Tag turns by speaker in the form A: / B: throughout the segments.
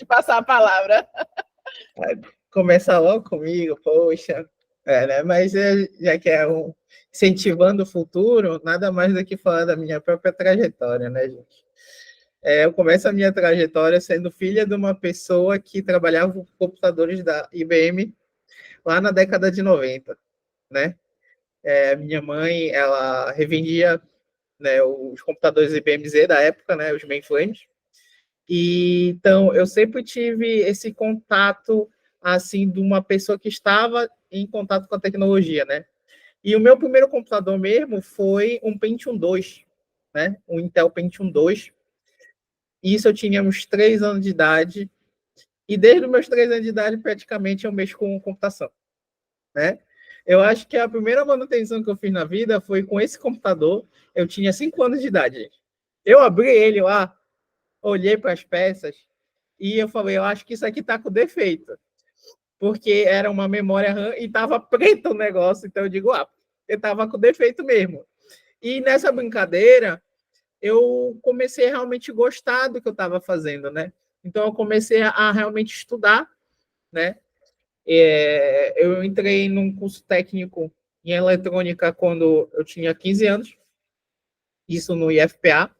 A: de passar a palavra.
B: Começa logo comigo, poxa. Né? Mas já que é incentivando o futuro, nada mais do que falar da minha própria trajetória, né, gente? Eu começo a minha trajetória sendo filha de uma pessoa que trabalhava com computadores da IBM lá na década de 90, né? Minha mãe, ela revendia, né, os computadores IBM Z da época, né, os mainframes. E então eu sempre tive esse contato assim de uma pessoa que estava em contato com a tecnologia, né? E o meu primeiro computador mesmo foi um Pentium 2, né? Um Intel Pentium 2. Isso eu tinha uns 3 anos de idade. E desde os meus 3 anos de idade, praticamente, eu mexo com computação, né? Eu acho que a primeira manutenção que eu fiz na vida foi com esse computador. Eu tinha 5 anos de idade. Eu abri ele lá, olhei para as peças e eu falei, eu acho que isso aqui está com defeito. Porque era uma memória RAM e estava preto o negócio. Então eu digo, eu estava com defeito mesmo. E nessa brincadeira, eu comecei a realmente gostar do que eu estava fazendo, né? Então eu comecei a realmente estudar, né? Eu entrei num curso técnico em eletrônica quando eu tinha 15 anos, isso no IFPA,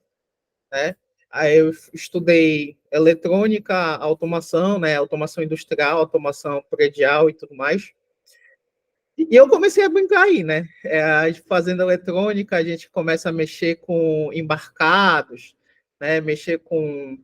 B: né? Aí eu estudei eletrônica, automação, né? Automação industrial, automação predial e tudo mais. E eu comecei a brincar aí, né? Fazendo eletrônica, a gente começa a mexer com embarcados, né? Mexer com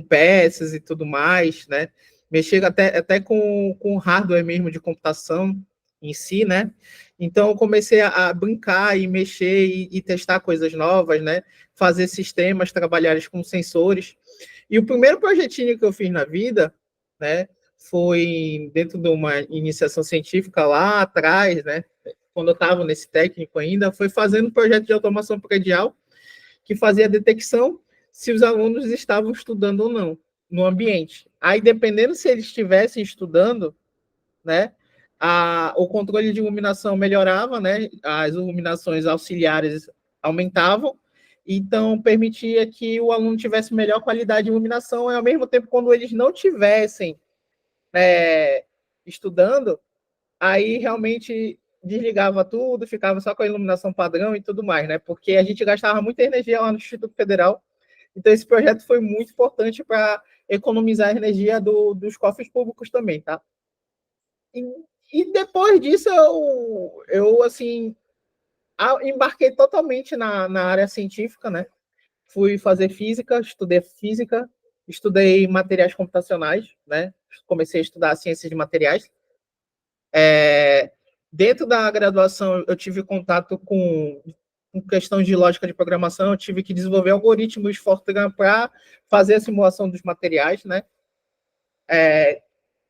B: peças e tudo mais, né? Mexer até com hardware mesmo de computação em si, né? Então eu comecei a brincar e mexer e testar coisas novas, né? Fazer sistemas, trabalhar com sensores. E o primeiro projetinho que eu fiz na vida, né? Foi dentro de uma iniciação científica lá atrás, né? Quando eu estava nesse técnico ainda, foi fazendo um projeto de automação predial que fazia a detecção se os alunos estavam estudando ou não no ambiente. Aí, dependendo se eles estivessem estudando, né, o controle de iluminação melhorava, né, as iluminações auxiliares aumentavam, então permitia que o aluno tivesse melhor qualidade de iluminação, e ao mesmo tempo, quando eles não tivessem estudando, aí realmente desligava tudo, ficava só com a iluminação padrão e tudo mais, né? Porque a gente gastava muita energia lá no Instituto Federal, então esse projeto foi muito importante para economizar a energia dos cofres públicos também, tá? E, e depois disso eu assim, embarquei totalmente na área científica, né? Fui fazer física, estudei materiais computacionais, né? Comecei a estudar ciências de materiais. Dentro da graduação, eu tive contato com questões de lógica de programação, eu tive que desenvolver algoritmos Fortran para fazer a simulação dos materiais, né?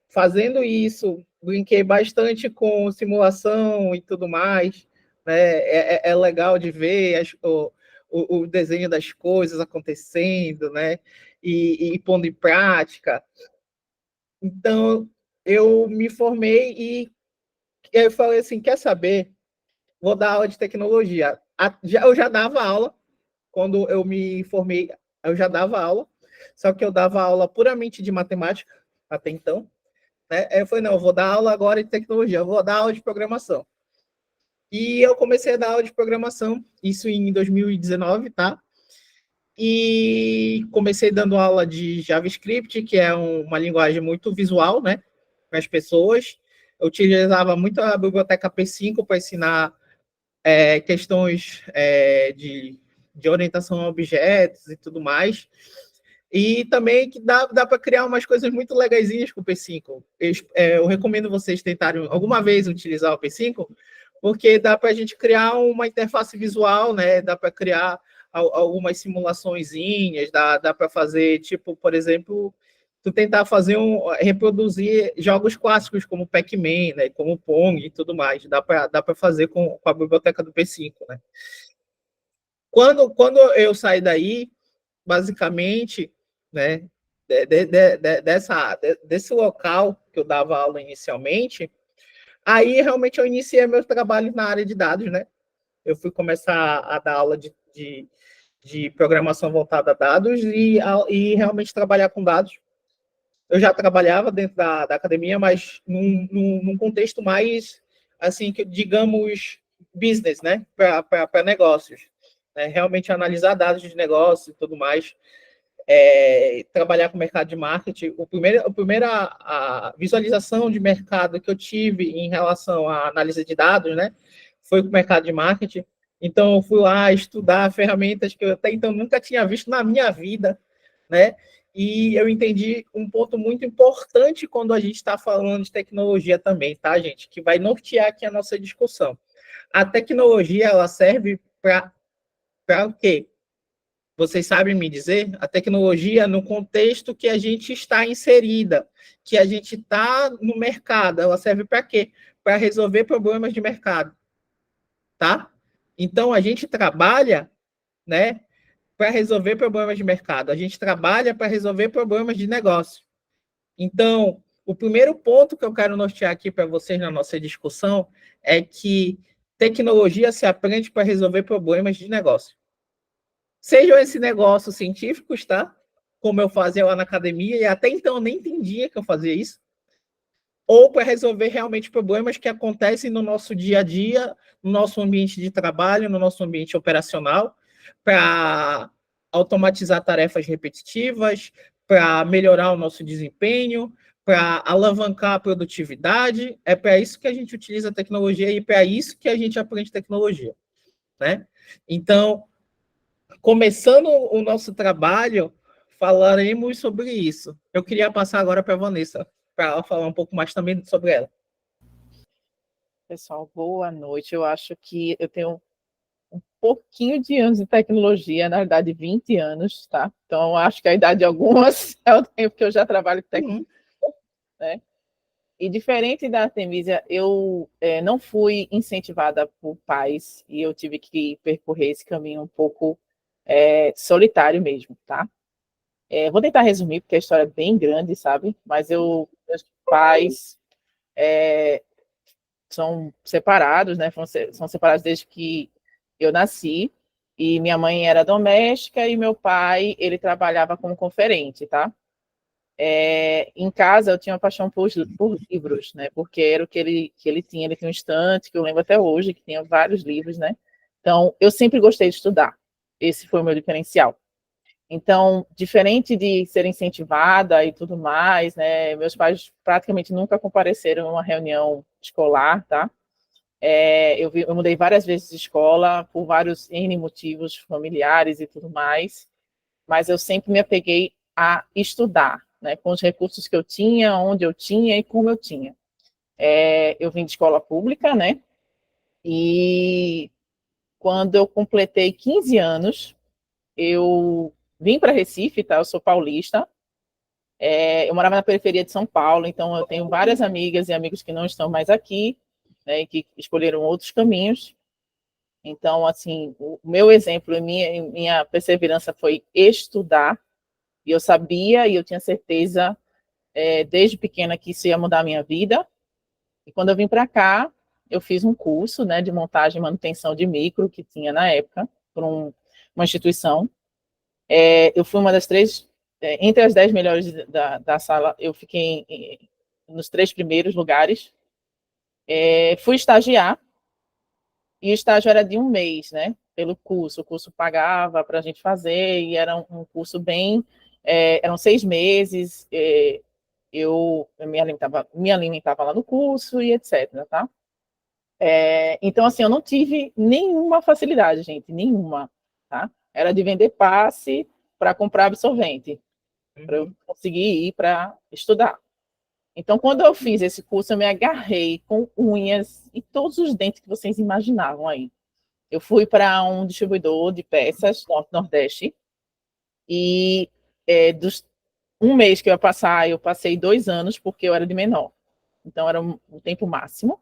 B: Fazendo isso, brinquei bastante com simulação e tudo mais, né? É legal de ver o desenho das coisas acontecendo, né? E pondo em prática. Então, eu me formei e eu falei assim, quer saber? Vou dar aula de tecnologia. Eu já dava aula, quando eu me formei, eu já dava aula, só que eu dava aula puramente de matemática, até então. Né? Aí eu falei, não, eu vou dar aula agora de tecnologia, eu vou dar aula de programação. E eu comecei a dar aula de programação, isso em 2019, tá? E comecei dando aula de JavaScript, que é uma linguagem muito visual, né, para as pessoas. Eu utilizava muito a biblioteca P5 para ensinar questões de orientação a objetos e tudo mais. E também que dá para criar umas coisas muito legaisinhas com o P5. Eu recomendo vocês tentarem alguma vez utilizar o P5, porque dá para a gente criar uma interface visual, né? Dá para criar algumas simulaçõezinhas, dá para fazer, tipo, por exemplo, tu tentar reproduzir jogos clássicos como Pac-Man, né? Como Pong e tudo mais. Dá para fazer com a biblioteca do P5, né? Quando eu saí daí, basicamente, né, desse local que eu dava aula inicialmente, aí realmente eu iniciei meu trabalho na área de dados, né? Eu fui começar a dar aula de programação voltada a dados e realmente trabalhar com dados. eu já trabalhava dentro da academia, mas num contexto mais, assim, que, digamos, business, né? Para negócios. Né? Realmente analisar dados de negócio e tudo mais. Trabalhar com o mercado de marketing. A primeira a visualização de mercado que eu tive em relação à análise de dados, né? Foi com o mercado de marketing. Então, eu fui lá estudar ferramentas que eu até então nunca tinha visto na minha vida, né? E eu entendi um ponto muito importante quando a gente está falando de tecnologia também, tá, gente? Que vai nortear aqui a nossa discussão. A tecnologia, ela serve para o quê? Vocês sabem me dizer? A tecnologia no contexto que a gente está inserida, que a gente está no mercado, ela serve para quê? Para resolver problemas de mercado, tá? Então, a gente trabalha, né, para resolver problemas de mercado. A gente trabalha para resolver problemas de negócio. Então, o primeiro ponto que eu quero nortear aqui para vocês na nossa discussão é que tecnologia se aprende para resolver problemas de negócio. Sejam esses negócios científicos, tá? Como eu fazia lá na academia, e até então eu nem entendia que eu fazia isso, ou para resolver realmente problemas que acontecem no nosso dia a dia, no nosso ambiente de trabalho, no nosso ambiente operacional, para automatizar tarefas repetitivas, para melhorar o nosso desempenho, para alavancar a produtividade. É para isso que a gente utiliza a tecnologia e para isso que a gente aprende tecnologia, né? Então, começando o nosso trabalho, falaremos sobre isso. Eu queria passar agora para a Vanessa, para ela falar um pouco mais também sobre ela.
A: Pessoal, boa noite. Eu acho que eu tenho um pouquinho de anos de tecnologia, na verdade, 20 anos, tá? Então, acho que a idade de algumas é o tempo que eu já trabalho com tecnologia, né? E diferente da Artemisia, eu não fui incentivada por pais e eu tive que percorrer esse caminho um pouco solitário mesmo, tá? Vou tentar resumir, porque a história é bem grande, sabe? Mas meus pais são separados, né? São separados desde que eu nasci. E minha mãe era doméstica e meu pai, ele trabalhava como conferente, tá? Em casa eu tinha uma paixão por livros, né? Porque era o que ele tinha. Ele tinha um estante, que eu lembro até hoje, que tinha vários livros, né? Então, eu sempre gostei de estudar. Esse foi o meu diferencial. Então, diferente de ser incentivada e tudo mais, né? Meus pais praticamente nunca compareceram a uma reunião escolar, tá? Eu mudei várias vezes de escola por vários N motivos familiares e tudo mais, mas eu sempre me apeguei a estudar, né, com os recursos que eu tinha, onde eu tinha e como eu tinha. Eu vim de escola pública, né, e quando eu completei 15 anos, eu vim para Recife, tá, eu sou paulista, eu morava na periferia de São Paulo, então eu tenho várias amigas e amigos que não estão mais aqui, né, e que escolheram outros caminhos. Então, assim, o meu exemplo, minha perseverança foi estudar, e eu sabia e eu tinha certeza, desde pequena, que isso ia mudar a minha vida. E quando eu vim para cá, eu fiz um curso, né, de montagem e manutenção de micro, que tinha na época, por uma instituição. Eu fui uma das três, entre as 10 melhores da sala, eu fiquei nos 3 primeiros lugares. Fui estagiar, e o estágio era de um mês, né? Pelo curso. O curso pagava para a gente fazer, e era um curso bem. Eram 6 meses, eu me alimentava lá no curso e etc. Tá? Então, assim, eu não tive nenhuma facilidade, gente, nenhuma. Tá? Era de vender passe para comprar absorvente, para eu conseguir ir para estudar. Então, quando eu fiz esse curso, eu me agarrei com unhas e todos os dentes que vocês imaginavam aí. Eu fui para um distribuidor de peças Norte-Nordeste e dos um mês que eu ia passar, eu passei 2 anos porque eu era de menor. Então era o tempo máximo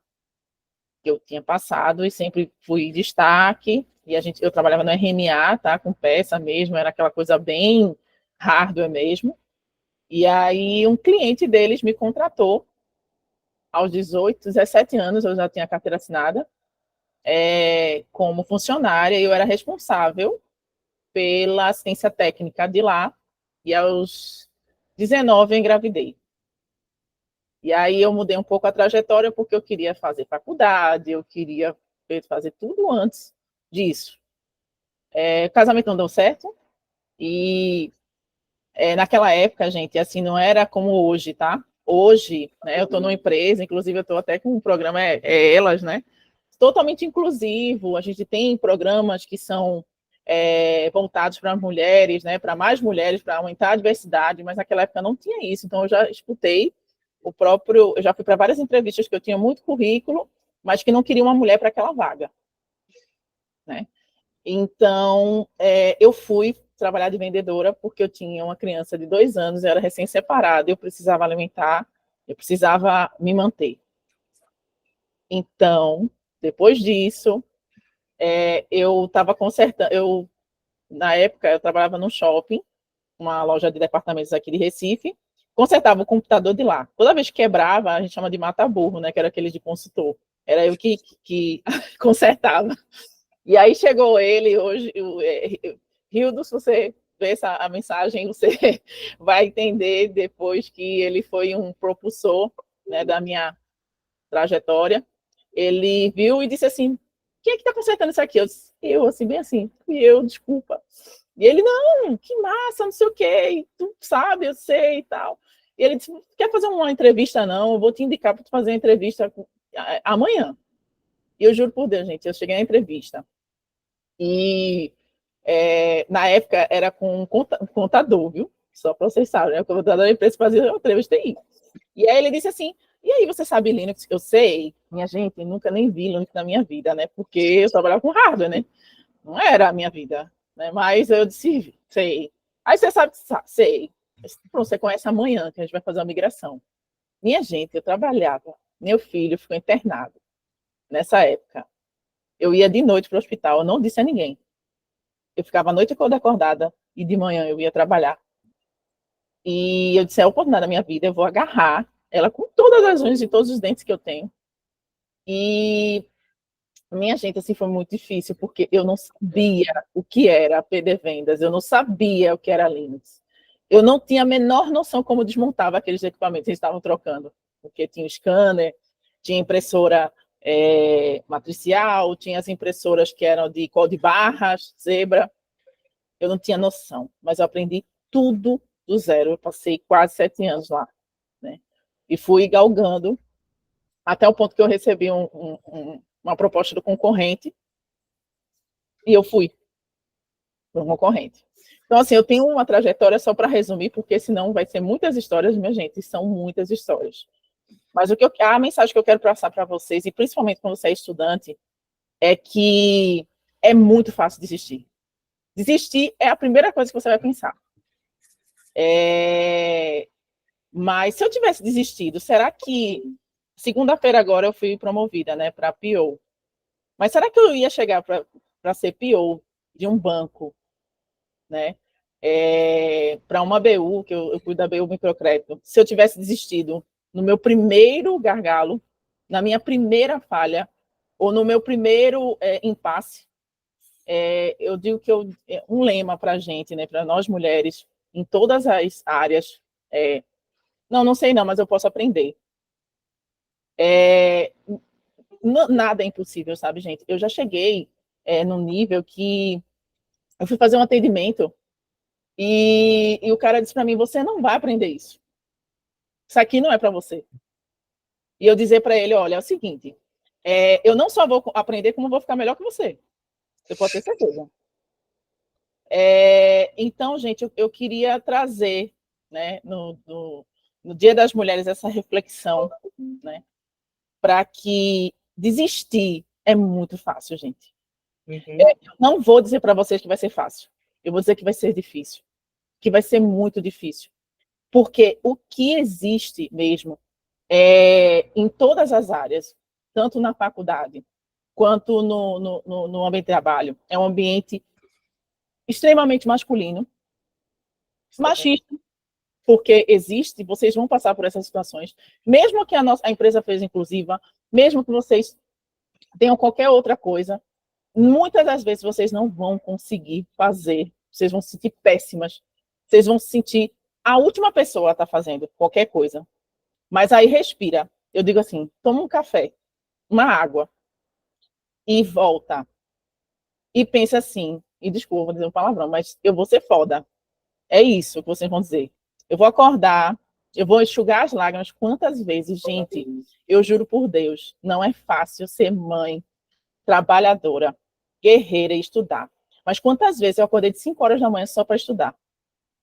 A: que eu tinha passado e sempre fui destaque. E eu trabalhava no RMA, tá, com peça mesmo, era aquela coisa bem hardware mesmo. E aí um cliente deles me contratou aos 18, 17 anos, eu já tinha carteira assinada, como funcionária, e eu era responsável pela assistência técnica de lá, e aos 19 eu engravidei. E aí eu mudei um pouco a trajetória, porque eu queria fazer faculdade, eu queria fazer tudo antes disso. O casamento não deu certo, e naquela época, gente, assim, não era como hoje, tá? Hoje, né, eu estou numa empresa, inclusive eu estou até com um programa, Elas, né? Totalmente inclusivo, a gente tem programas que são voltados para mulheres, né, para mais mulheres, para aumentar a diversidade, mas naquela época não tinha isso, então eu já escutei eu já fui para várias entrevistas que eu tinha muito currículo, mas que não queria uma mulher para aquela vaga, né? Então, eu fui trabalhar de vendedora porque eu tinha uma criança de 2 anos, eu era recém-separada, eu precisava alimentar, eu precisava me manter. Então, depois disso, eu estava consertando, na época, eu trabalhava no shopping, uma loja de departamentos aqui de Recife, consertava o computador de lá. Toda vez que quebrava, a gente chama de mata-burro, né, que era aquele de consultor. Era eu que consertava. E aí chegou ele hoje, Rildo, se você ver a mensagem, você vai entender depois que ele foi um propulsor, né, da minha trajetória. Ele viu e disse assim: quem é que está consertando isso aqui? Eu, assim, bem assim, fui eu, desculpa. E ele, não, que massa, não sei o quê, tu sabe, eu sei e tal. E ele disse: quer fazer uma entrevista, não? Eu vou te indicar para tu fazer a entrevista amanhã. E eu juro por Deus, gente, eu cheguei na entrevista e na época era com um contador, viu? Só para vocês saberem, né? O contador da empresa fazia uma entrevista aí. E aí ele disse assim: e aí, você sabe Linux? Eu sei, minha gente, nunca nem vi Linux na minha vida, né? Porque eu trabalhava com hardware, né? Não era a minha vida, né? Mas eu disse: sei. Aí você sabe, sei. Pronto, você conhece amanhã, que a gente vai fazer uma migração. Minha gente, eu trabalhava, meu filho ficou internado nessa época. Eu ia de noite para o hospital, eu não disse a ninguém. Eu ficava a noite toda acordada e de manhã eu ia trabalhar. E eu disse: é a oportunidade da minha vida, eu vou agarrar ela com todas as unhas e todos os dentes que eu tenho. E, minha gente, assim, foi muito difícil, porque eu não sabia o que era PD Vendas, eu não sabia o que era Linux. Eu não tinha a menor noção como desmontava aqueles equipamentos que eles estavam trocando, porque tinha o scanner, tinha impressora matricial, tinha as impressoras que eram de código de barras, zebra. Eu não tinha noção, mas eu aprendi tudo do zero. Eu passei quase 7 anos lá, né? E fui galgando até o ponto que eu recebi uma proposta do concorrente e eu fui para um concorrente. Então, assim, eu tenho uma trajetória, só para resumir, porque senão vai ser muitas histórias, minha gente, são muitas histórias. Mas a mensagem que eu quero passar para vocês, e principalmente quando você é estudante, é que é muito fácil desistir. Desistir é a primeira coisa que você vai pensar. Mas se eu tivesse desistido, será que segunda-feira agora eu fui promovida, né, para PO? Mas será que eu ia chegar para ser PO de um banco, né? Para uma BU, que eu cuido da BU Microcrédito, se eu tivesse desistido no meu primeiro gargalo, na minha primeira falha, ou no meu primeiro impasse, eu digo que um lema para a gente, né, para nós mulheres, em todas as áreas, não sei não, mas eu posso aprender. Nada é impossível, sabe, gente? Eu já cheguei num nível que eu fui fazer um atendimento e o cara disse para mim: você não vai aprender isso. Isso aqui não é para você. E eu dizer para ele: olha, é o seguinte, eu não só vou aprender, como vou ficar melhor que você. Você pode ter certeza. Então, gente, eu queria trazer, né, no Dia das Mulheres, essa reflexão, né, para que desistir é muito fácil, gente. Eu não vou dizer para vocês que vai ser fácil. Eu vou dizer que vai ser difícil, que vai ser muito difícil. Porque o que existe mesmo em todas as áreas, tanto na faculdade quanto no ambiente de trabalho, é um ambiente extremamente masculino, machista, porque existe, vocês vão passar por essas situações, mesmo que a empresa seja inclusiva, mesmo que vocês tenham qualquer outra coisa, muitas das vezes vocês não vão conseguir fazer, vocês vão se sentir péssimas, vocês vão se sentir a última pessoa está fazendo qualquer coisa, mas aí respira. Eu digo assim, toma um café, uma água, e volta. E pensa assim, e desculpa, vou dizer um palavrão, mas eu vou ser foda. É isso que vocês vão dizer. Eu vou acordar, eu vou enxugar as lágrimas quantas vezes, gente, eu juro por Deus, não é fácil ser mãe, trabalhadora, guerreira e estudar. Mas quantas vezes eu acordei de 5 horas da manhã só para estudar?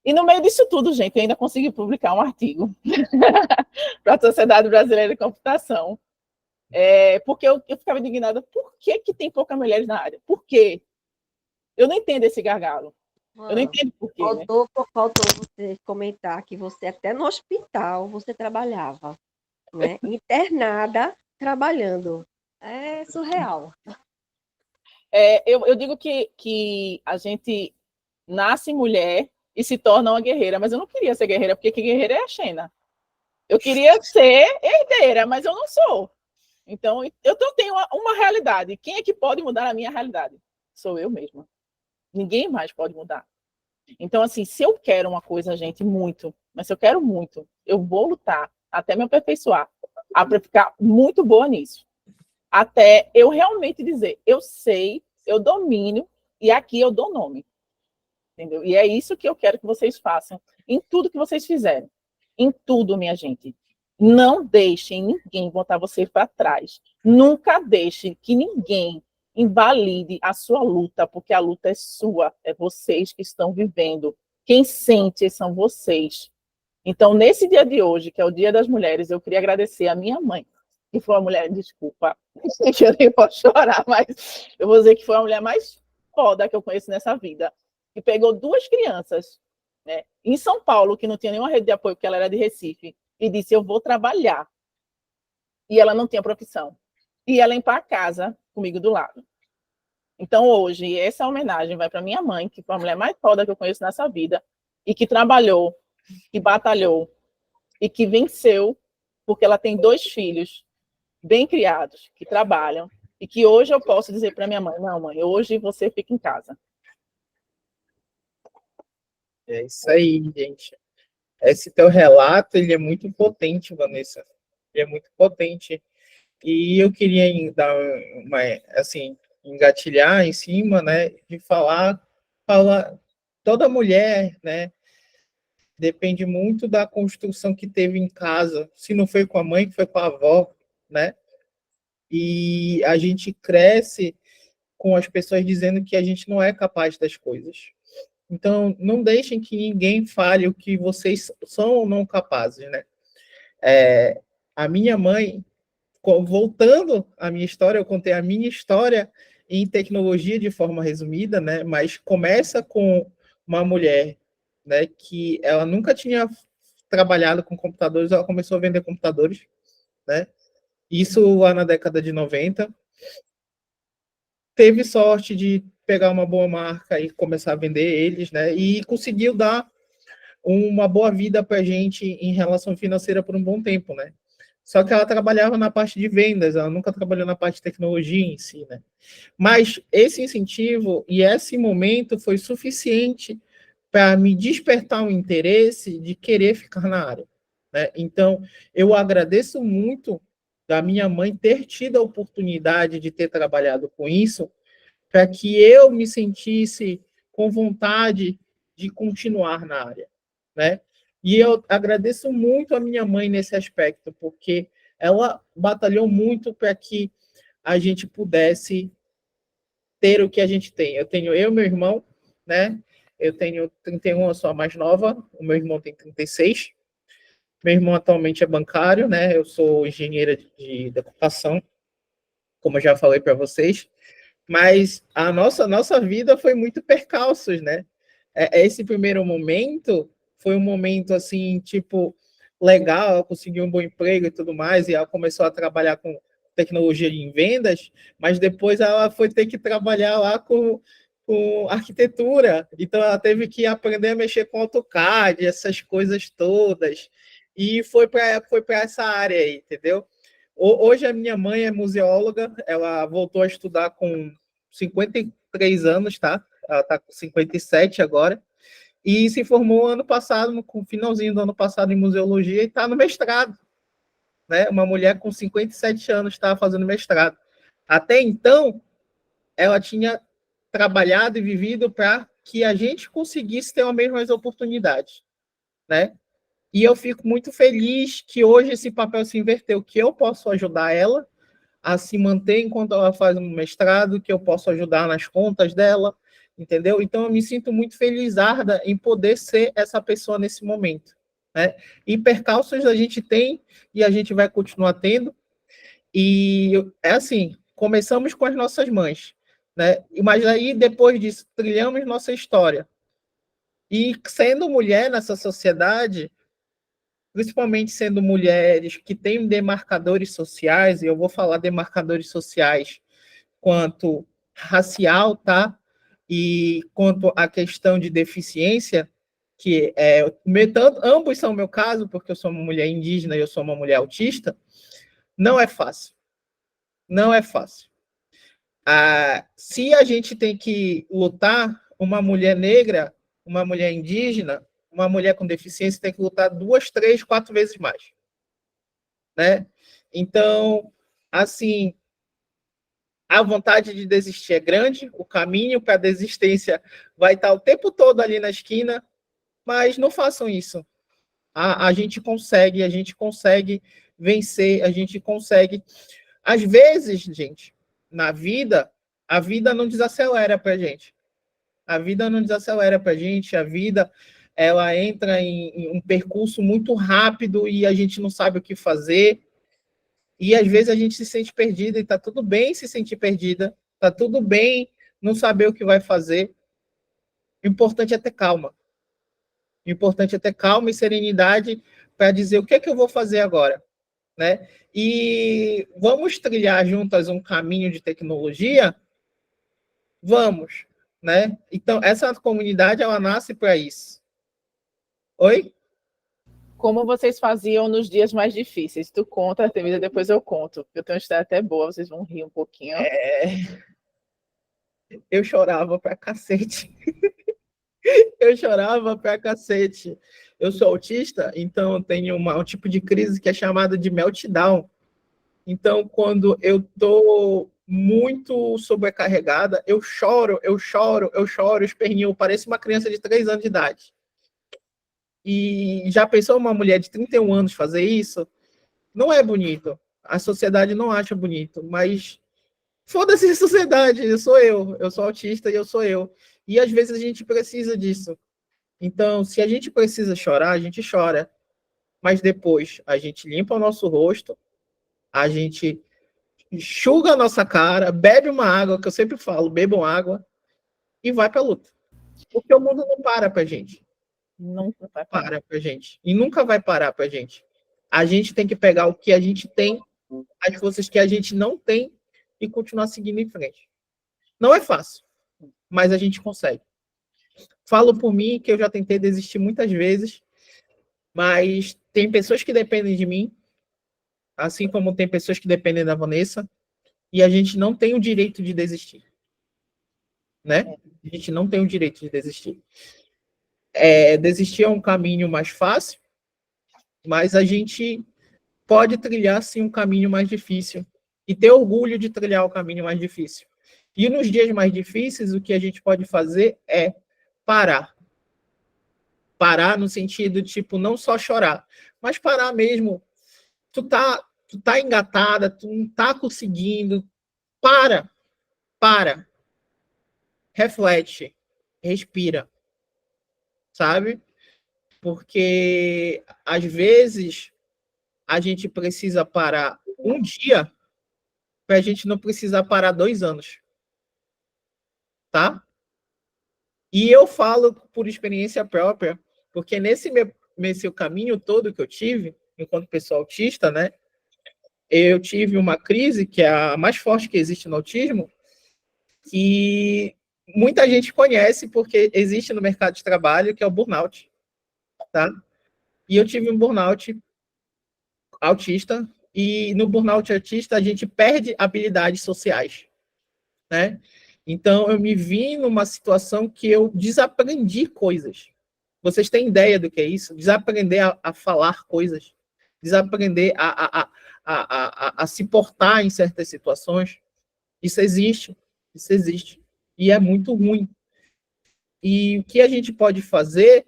A: E no meio disso tudo, gente, eu ainda consegui publicar um artigo para a Sociedade Brasileira de Computação. Porque eu ficava indignada, por que tem poucas mulheres na área? Por quê? Eu não entendo esse gargalo. Eu não entendo por quê, né?
C: Faltou você comentar que você até no hospital você trabalhava, né? Internada, trabalhando. É surreal.
A: Eu digo que a gente nasce mulher e se torna uma guerreira, mas eu não queria ser guerreira, porque que guerreira é a Xena. Eu queria ser herdeira, mas eu não sou. Então, eu tenho uma realidade. Quem é que pode mudar a minha realidade? Sou eu mesma. Ninguém mais pode mudar. Então, assim, se eu quero uma coisa, gente, muito, mas se eu quero muito, eu vou lutar até me aperfeiçoar, para ficar muito boa nisso. Até eu realmente dizer, eu sei, eu domino, e aqui eu dou nome. Entendeu? E é isso que eu quero que vocês façam em tudo que vocês fizerem. Em tudo, minha gente. Não deixem ninguém botar você para trás. Nunca deixem que ninguém invalide a sua luta, porque a luta é sua, é vocês que estão vivendo. Quem sente são vocês. Então, nesse dia de hoje, que é o Dia das Mulheres, eu queria agradecer a minha mãe, que foi uma mulher, desculpa, que eu nem posso chorar, mas eu vou dizer que foi a mulher mais foda que eu conheço nessa vida, que pegou 2 crianças, né, em São Paulo, que não tinha nenhuma rede de apoio, porque ela era de Recife, e disse, eu vou trabalhar. E ela não tinha profissão. E ela limpar a casa comigo do lado. Então, hoje, essa homenagem vai para minha mãe, que foi a mulher mais foda que eu conheço nessa vida, e que trabalhou, que batalhou, e que venceu, porque ela tem 2 filhos bem criados, que trabalham, e que hoje eu posso dizer para minha mãe, não, mãe, hoje você fica em casa.
B: É isso aí, gente. Esse teu relato, ele é muito potente, Vanessa. Ele é muito potente. E eu queria dar uma, assim, engatilhar em cima, né, de falar toda mulher, né, depende muito da construção que teve em casa. Se não foi com a mãe, foi com a avó, né? E a gente cresce com as pessoas dizendo que a gente não é capaz das coisas. Então, não deixem que ninguém fale o que vocês são ou não capazes, né? A minha mãe, voltando à minha história, eu contei a minha história em tecnologia de forma resumida, né? Mas começa com uma mulher, né, que ela nunca tinha trabalhado com computadores, ela começou a vender computadores, né? Isso lá na década de 90. Teve sorte de pegar uma boa marca e começar a vender eles, né? E conseguiu dar uma boa vida para a gente em relação financeira por um bom tempo, né? Só que ela trabalhava na parte de vendas, ela nunca trabalhou na parte de tecnologia em si, né? Mas esse incentivo e esse momento foi suficiente para me despertar o interesse de querer ficar na área, né? Então, eu agradeço muito da minha mãe ter tido a oportunidade de ter trabalhado com isso, para que eu me sentisse com vontade de continuar na área, né? E eu agradeço muito a minha mãe nesse aspecto, porque ela batalhou muito para que a gente pudesse ter o que a gente tem. Eu tenho eu e meu irmão, né? Eu tenho 31, eu sou a mais nova, o meu irmão tem 36. Meu irmão atualmente é bancário, né? Eu sou engenheira de computação, como eu já falei para vocês. Mas a nossa vida foi muito percalços, né? Esse primeiro momento foi um momento assim, tipo, legal, ela conseguiu um bom emprego e tudo mais, e ela começou a trabalhar com tecnologia em vendas, mas depois ela foi ter que trabalhar lá com arquitetura, então ela teve que aprender a mexer com AutoCAD, essas coisas todas, e foi para essa área aí, entendeu? Hoje a minha mãe é museóloga, ela voltou a estudar com 53 anos, tá? Ela tá com 57 agora. e se formou ano passado, no finalzinho do ano passado, em museologia, e está no mestrado. Né? Uma mulher com 57 anos estava fazendo mestrado. Até então, ela tinha trabalhado e vivido para que a gente conseguisse ter as mesmas oportunidades. Né? E eu fico muito feliz que hoje esse papel se inverteu, que eu posso ajudar ela a se manter enquanto ela faz um mestrado, que eu posso ajudar nas contas dela, entendeu? Então, eu me sinto muito felizarda em poder ser essa pessoa nesse momento. Né? E percalços a gente tem e a gente vai continuar tendo. E é assim, começamos com as nossas mães, né? Mas aí, depois disso, trilhamos nossa história. E sendo mulher nessa sociedade, principalmente sendo mulheres que têm demarcadores sociais, e eu vou falar demarcadores sociais quanto racial, tá? E quanto à questão de deficiência, que ambos são o meu caso, porque eu sou uma mulher indígena e eu sou uma mulher autista, não é fácil. Não é fácil. Se a gente tem que lutar, uma mulher negra, uma mulher indígena, uma mulher com deficiência tem que lutar 2, 3, 4 vezes mais. Né? Então, assim, a vontade de desistir é grande, o caminho para a desistência vai estar o tempo todo ali na esquina, mas não façam isso. A gente consegue vencer, a gente consegue. Às vezes, gente, na vida, a vida não desacelera para a gente. A vida não desacelera para a gente, a vida ela entra em um percurso muito rápido e a gente não sabe o que fazer. E às vezes a gente se sente perdida e está tudo bem se sentir perdida, está tudo bem não saber o que vai fazer. O importante é ter calma. O importante é ter calma e serenidade para dizer o que é que eu vou fazer agora. Né? E vamos trilhar juntas um caminho de tecnologia? Vamos. Né? Então, essa comunidade ela nasce para isso. Oi?
A: Como vocês faziam nos dias mais difíceis? Tu conta, Artemisa, depois eu conto. Eu tenho uma história até boa, vocês vão rir um pouquinho.
B: Eu chorava pra cacete. Eu chorava pra cacete. Eu sou autista, então eu tenho um tipo de crise que é chamada de meltdown. Então, quando eu tô muito sobrecarregada, eu choro, esperninho, pareço uma criança de 3 anos de idade. E já pensou uma mulher de 31 anos fazer isso? Não é bonito. A sociedade não acha bonito, mas foda-se a sociedade, eu sou autista e eu sou eu. E às vezes a gente precisa disso. Então, se a gente precisa chorar, a gente chora. Mas depois a gente limpa o nosso rosto, a gente enxuga a nossa cara, bebe uma água, que eu sempre falo, bebam água, e vai pra luta. Porque o mundo não para pra gente.
A: Nunca vai parar.
B: Para pra gente. E nunca vai parar pra gente. A gente tem que pegar o que a gente tem, as forças que a gente não tem, e continuar seguindo em frente. Não é fácil, mas a gente consegue. Falo por mim que eu já tentei desistir muitas vezes, mas tem pessoas que dependem de mim, assim como tem pessoas que dependem da Vanessa, e a gente não tem o direito de desistir. Né? A gente não tem o direito de desistir. Desistir é um caminho mais fácil, mas a gente pode trilhar, sim, um caminho mais difícil e ter orgulho de trilhar o caminho mais difícil. E nos dias mais difíceis, o que a gente pode fazer é parar. Parar no sentido, tipo, não só chorar, mas parar mesmo. Tu tá engatada, tu não tá conseguindo. Para. Reflete. Respira. Sabe? Porque, às vezes, a gente precisa parar um dia para a gente não precisar parar 2 anos. Tá? E eu falo por experiência própria, porque nesse caminho todo que eu tive, enquanto pessoa autista, né? Eu tive uma crise, que é a mais forte que existe no autismo, que muita gente conhece, porque existe no mercado de trabalho, que é o burnout. Tá? E eu tive um burnout autista, e no burnout autista a gente perde habilidades sociais. Né? Então, eu me vi numa situação que eu desaprendi coisas. Vocês têm ideia do que é isso? Desaprender a falar coisas, desaprender a se portar em certas situações. Isso existe, isso existe. E é muito ruim. E o que a gente pode fazer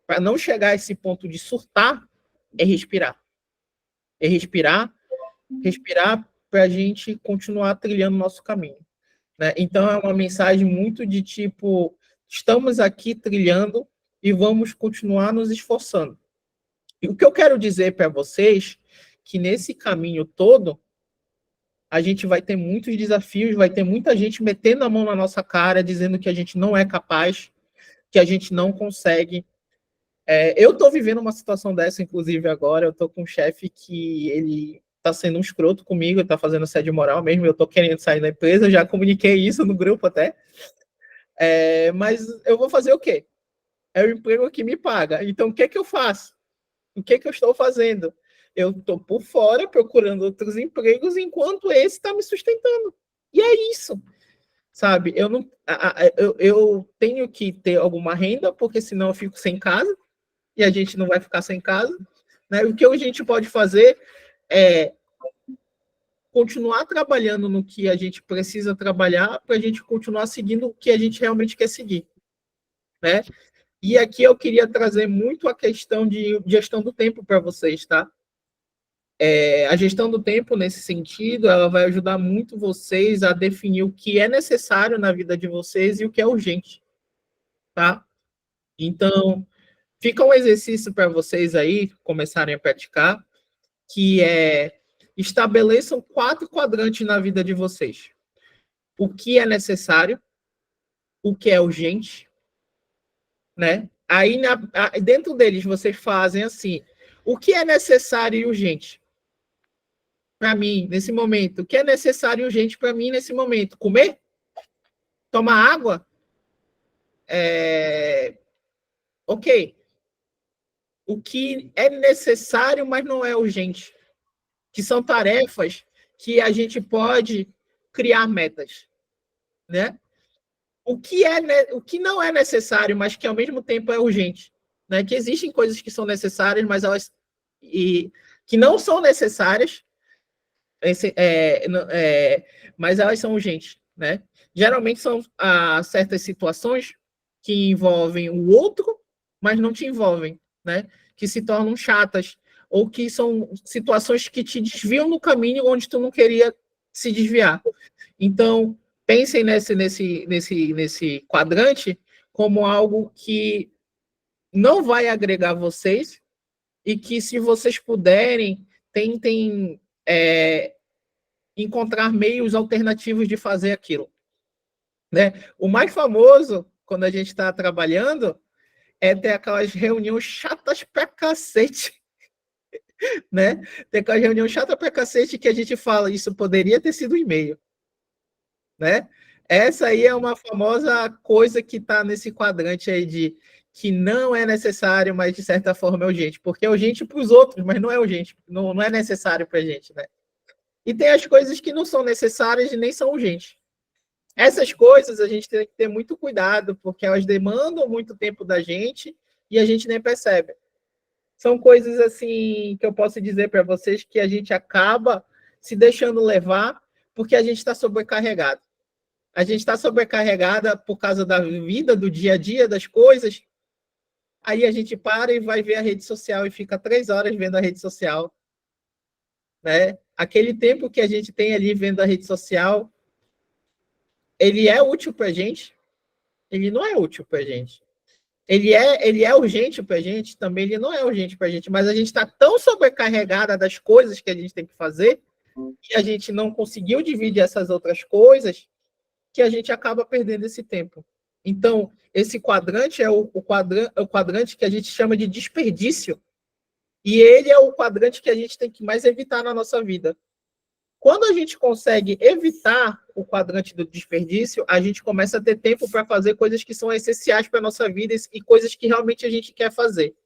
B: para não chegar a esse ponto de surtar é respirar. É respirar para a gente continuar trilhando o nosso caminho. Né? Então, é uma mensagem muito de tipo, estamos aqui trilhando e vamos continuar nos esforçando. E o que eu quero dizer para vocês, que nesse caminho todo, a gente vai ter muitos desafios, vai ter muita gente metendo a mão na nossa cara, dizendo que a gente não é capaz, que a gente não consegue. Eu estou vivendo uma situação dessa, inclusive, agora. Eu estou com um chefe que ele está sendo um escroto comigo, está fazendo assédio moral mesmo. Eu estou querendo sair da empresa, já comuniquei isso no grupo até. Mas eu vou fazer o quê? É o emprego que me paga. Então, o que eu faço? O que eu estou fazendo? Eu estou por fora procurando outros empregos enquanto esse está me sustentando. E é isso. Sabe? Eu tenho que ter alguma renda, porque senão eu fico sem casa. E a gente não vai ficar sem casa. Né? O que a gente pode fazer é continuar trabalhando no que a gente precisa trabalhar para a gente continuar seguindo o que a gente realmente quer seguir. Né? E aqui eu queria trazer muito a questão de gestão do tempo para vocês, tá? A gestão do tempo, nesse sentido, ela vai ajudar muito vocês a definir o que é necessário na vida de vocês e o que é urgente, tá? Então, fica um exercício para vocês aí começarem a praticar, que é estabeleçam 4 quadrantes na vida de vocês. O que é necessário, o que é urgente, né? Aí, dentro deles, vocês fazem assim, o que é necessário e urgente para mim, nesse momento? O que é necessário e urgente para mim, nesse momento? Comer? Tomar água? Ok. O que é necessário, mas não é urgente? Que são tarefas que a gente pode criar metas, né? O que não é necessário, mas que ao mesmo tempo é urgente, né? Que existem coisas que são necessárias, mas elas que não são necessárias, mas elas são urgentes, né? Geralmente são certas situações que envolvem o outro, mas não te envolvem, né? Que se tornam chatas, ou que são situações que te desviam no caminho onde tu não queria se desviar. Então, pensem nesse quadrante como algo que não vai agregar vocês e que, se vocês puderem, tentem encontrar meios alternativos de fazer aquilo. Né? O mais famoso, quando a gente está trabalhando, é ter aquelas reuniões chatas pra cacete. Né? Tem aquela reunião chata pra cacete que a gente fala, isso poderia ter sido um e-mail. Né? Essa aí é uma famosa coisa que está nesse quadrante aí de que não é necessário, mas de certa forma é urgente. Porque é urgente para os outros, mas não é urgente, não é necessário para a gente. Né? E tem as coisas que não são necessárias e nem são urgentes. Essas coisas a gente tem que ter muito cuidado, porque elas demandam muito tempo da gente e a gente nem percebe. São coisas assim que eu posso dizer para vocês que a gente acaba se deixando levar porque a gente está sobrecarregado. A gente está sobrecarregada por causa da vida, do dia a dia, das coisas. Aí a gente para e vai ver a rede social e fica 3 horas vendo a rede social. Né? Aquele tempo que a gente tem ali vendo a rede social, ele é útil para a gente? Ele não é útil para a gente. Ele é urgente para a gente? Também ele não é urgente para a gente, mas a gente está tão sobrecarregada das coisas que a gente tem que fazer que a gente não conseguiu dividir essas outras coisas que a gente acaba perdendo esse tempo. Então, esse quadrante é o quadrante que a gente chama de desperdício. E ele é o quadrante que a gente tem que mais evitar na nossa vida. Quando a gente consegue evitar o quadrante do desperdício, a gente começa a ter tempo para fazer coisas que são essenciais para a nossa vida e coisas que realmente a gente quer fazer.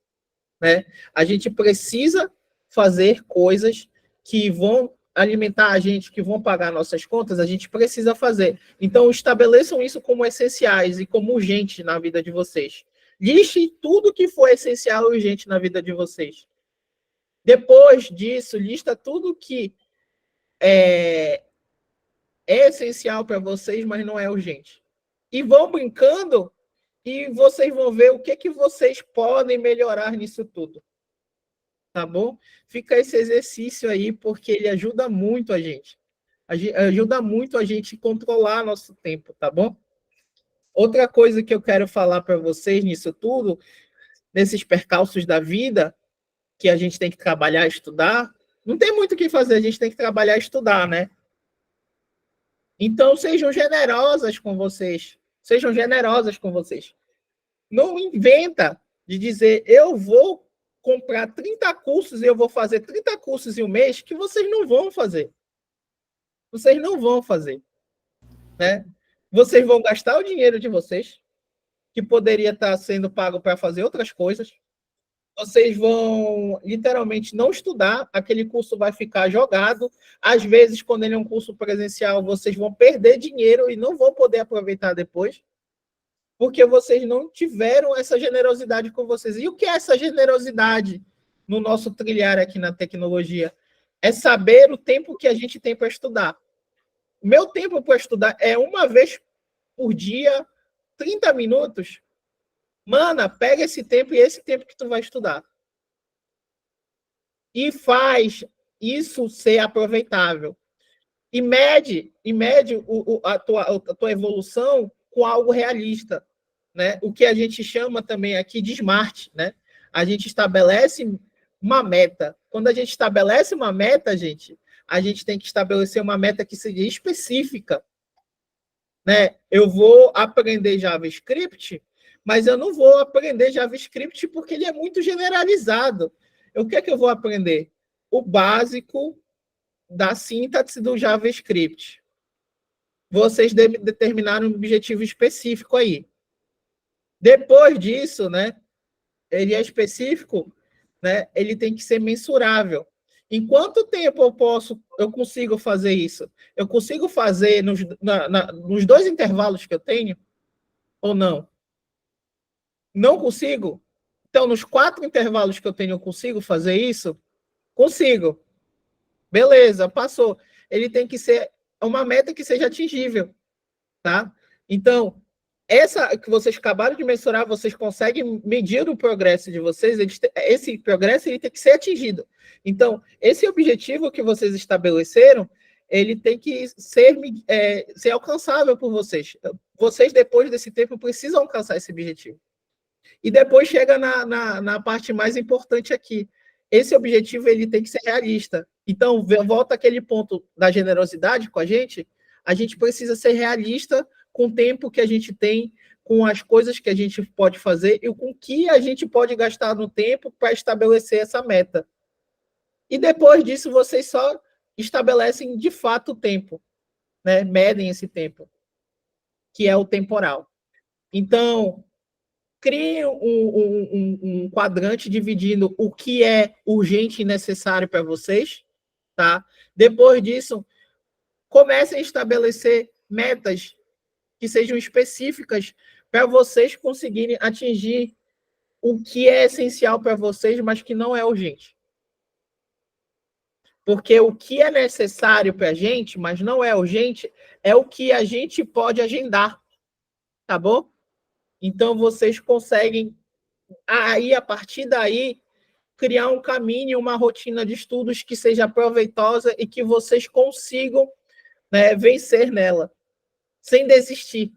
B: Né? A gente precisa fazer coisas que vão alimentar a gente, que vão pagar nossas contas, a gente precisa fazer. Então, estabeleçam isso como essenciais e como urgentes na vida de vocês. Liste tudo que for essencial e urgente na vida de vocês. Depois disso, lista tudo que é essencial para vocês, mas não é urgente. E vão brincando e vocês vão ver o que vocês podem melhorar nisso tudo. Tá bom? Fica esse exercício aí, porque ele ajuda muito a gente. Ajuda muito a gente controlar nosso tempo, tá bom? Outra coisa que eu quero falar para vocês nisso tudo, nesses percalços da vida, que a gente tem que trabalhar, estudar, não tem muito o que fazer, a gente tem que trabalhar e estudar, né? Então, sejam generosas com vocês. Sejam generosas com vocês. Não inventa de dizer, eu vou comprar 30 cursos e eu vou fazer 30 cursos em um mês, que vocês não vão fazer. Vocês não vão fazer. Né? Vocês vão gastar o dinheiro de vocês, que poderia estar sendo pago para fazer outras coisas. Vocês vão, literalmente, não estudar, aquele curso vai ficar jogado. Às vezes, quando ele é um curso presencial, vocês vão perder dinheiro e não vão poder aproveitar depois, porque vocês não tiveram essa generosidade com vocês. E o que é essa generosidade no nosso trilhar aqui na tecnologia? É saber o tempo que a gente tem para estudar. O meu tempo para estudar é uma vez por dia, 30 minutos. Mana, pega esse tempo e esse tempo que tu vai estudar. E faz isso ser aproveitável. E mede a tua evolução com algo realista. Né? O que a gente chama também aqui de SMART. Né? A gente estabelece uma meta. Quando a gente estabelece uma meta, a gente tem que estabelecer uma meta que seja específica. Né? Eu vou aprender JavaScript, mas eu não vou aprender JavaScript porque ele é muito generalizado. O que é que eu vou aprender? O básico da sintaxe do JavaScript. Vocês devem determinar um objetivo específico aí. Depois disso, né, ele é específico, né, ele tem que ser mensurável. Em quanto tempo eu consigo fazer isso? Eu consigo fazer nos 2 intervalos que eu tenho? Ou não? Não consigo? Então, nos 4 intervalos que eu tenho, eu consigo fazer isso? Consigo. Beleza, passou. Ele tem que ser uma meta que seja atingível, tá? Então, essa que vocês acabaram de mensurar, vocês conseguem medir o progresso de vocês, esse progresso ele tem que ser atingido. Então, esse objetivo que vocês estabeleceram, ele tem que ser alcançável por vocês. Vocês, depois desse tempo, precisam alcançar esse objetivo. E depois chega na parte mais importante aqui. Esse objetivo ele tem que ser realista. Então, volta aquele ponto da generosidade com a gente precisa ser realista com o tempo que a gente tem, com as coisas que a gente pode fazer e com o que a gente pode gastar no tempo para estabelecer essa meta. E depois disso, vocês só estabelecem de fato o tempo, né? Medem esse tempo, que é o temporal. Então, crie um quadrante dividindo o que é urgente e necessário para vocês, tá? Depois disso, comecem a estabelecer metas que sejam específicas para vocês conseguirem atingir o que é essencial para vocês, mas que não é urgente. Porque o que é necessário para a gente, mas não é urgente, é o que a gente pode agendar, tá bom? Então, vocês conseguem, aí, a partir daí, criar um caminho, uma rotina de estudos que seja proveitosa e que vocês consigam, né, vencer nela, sem desistir,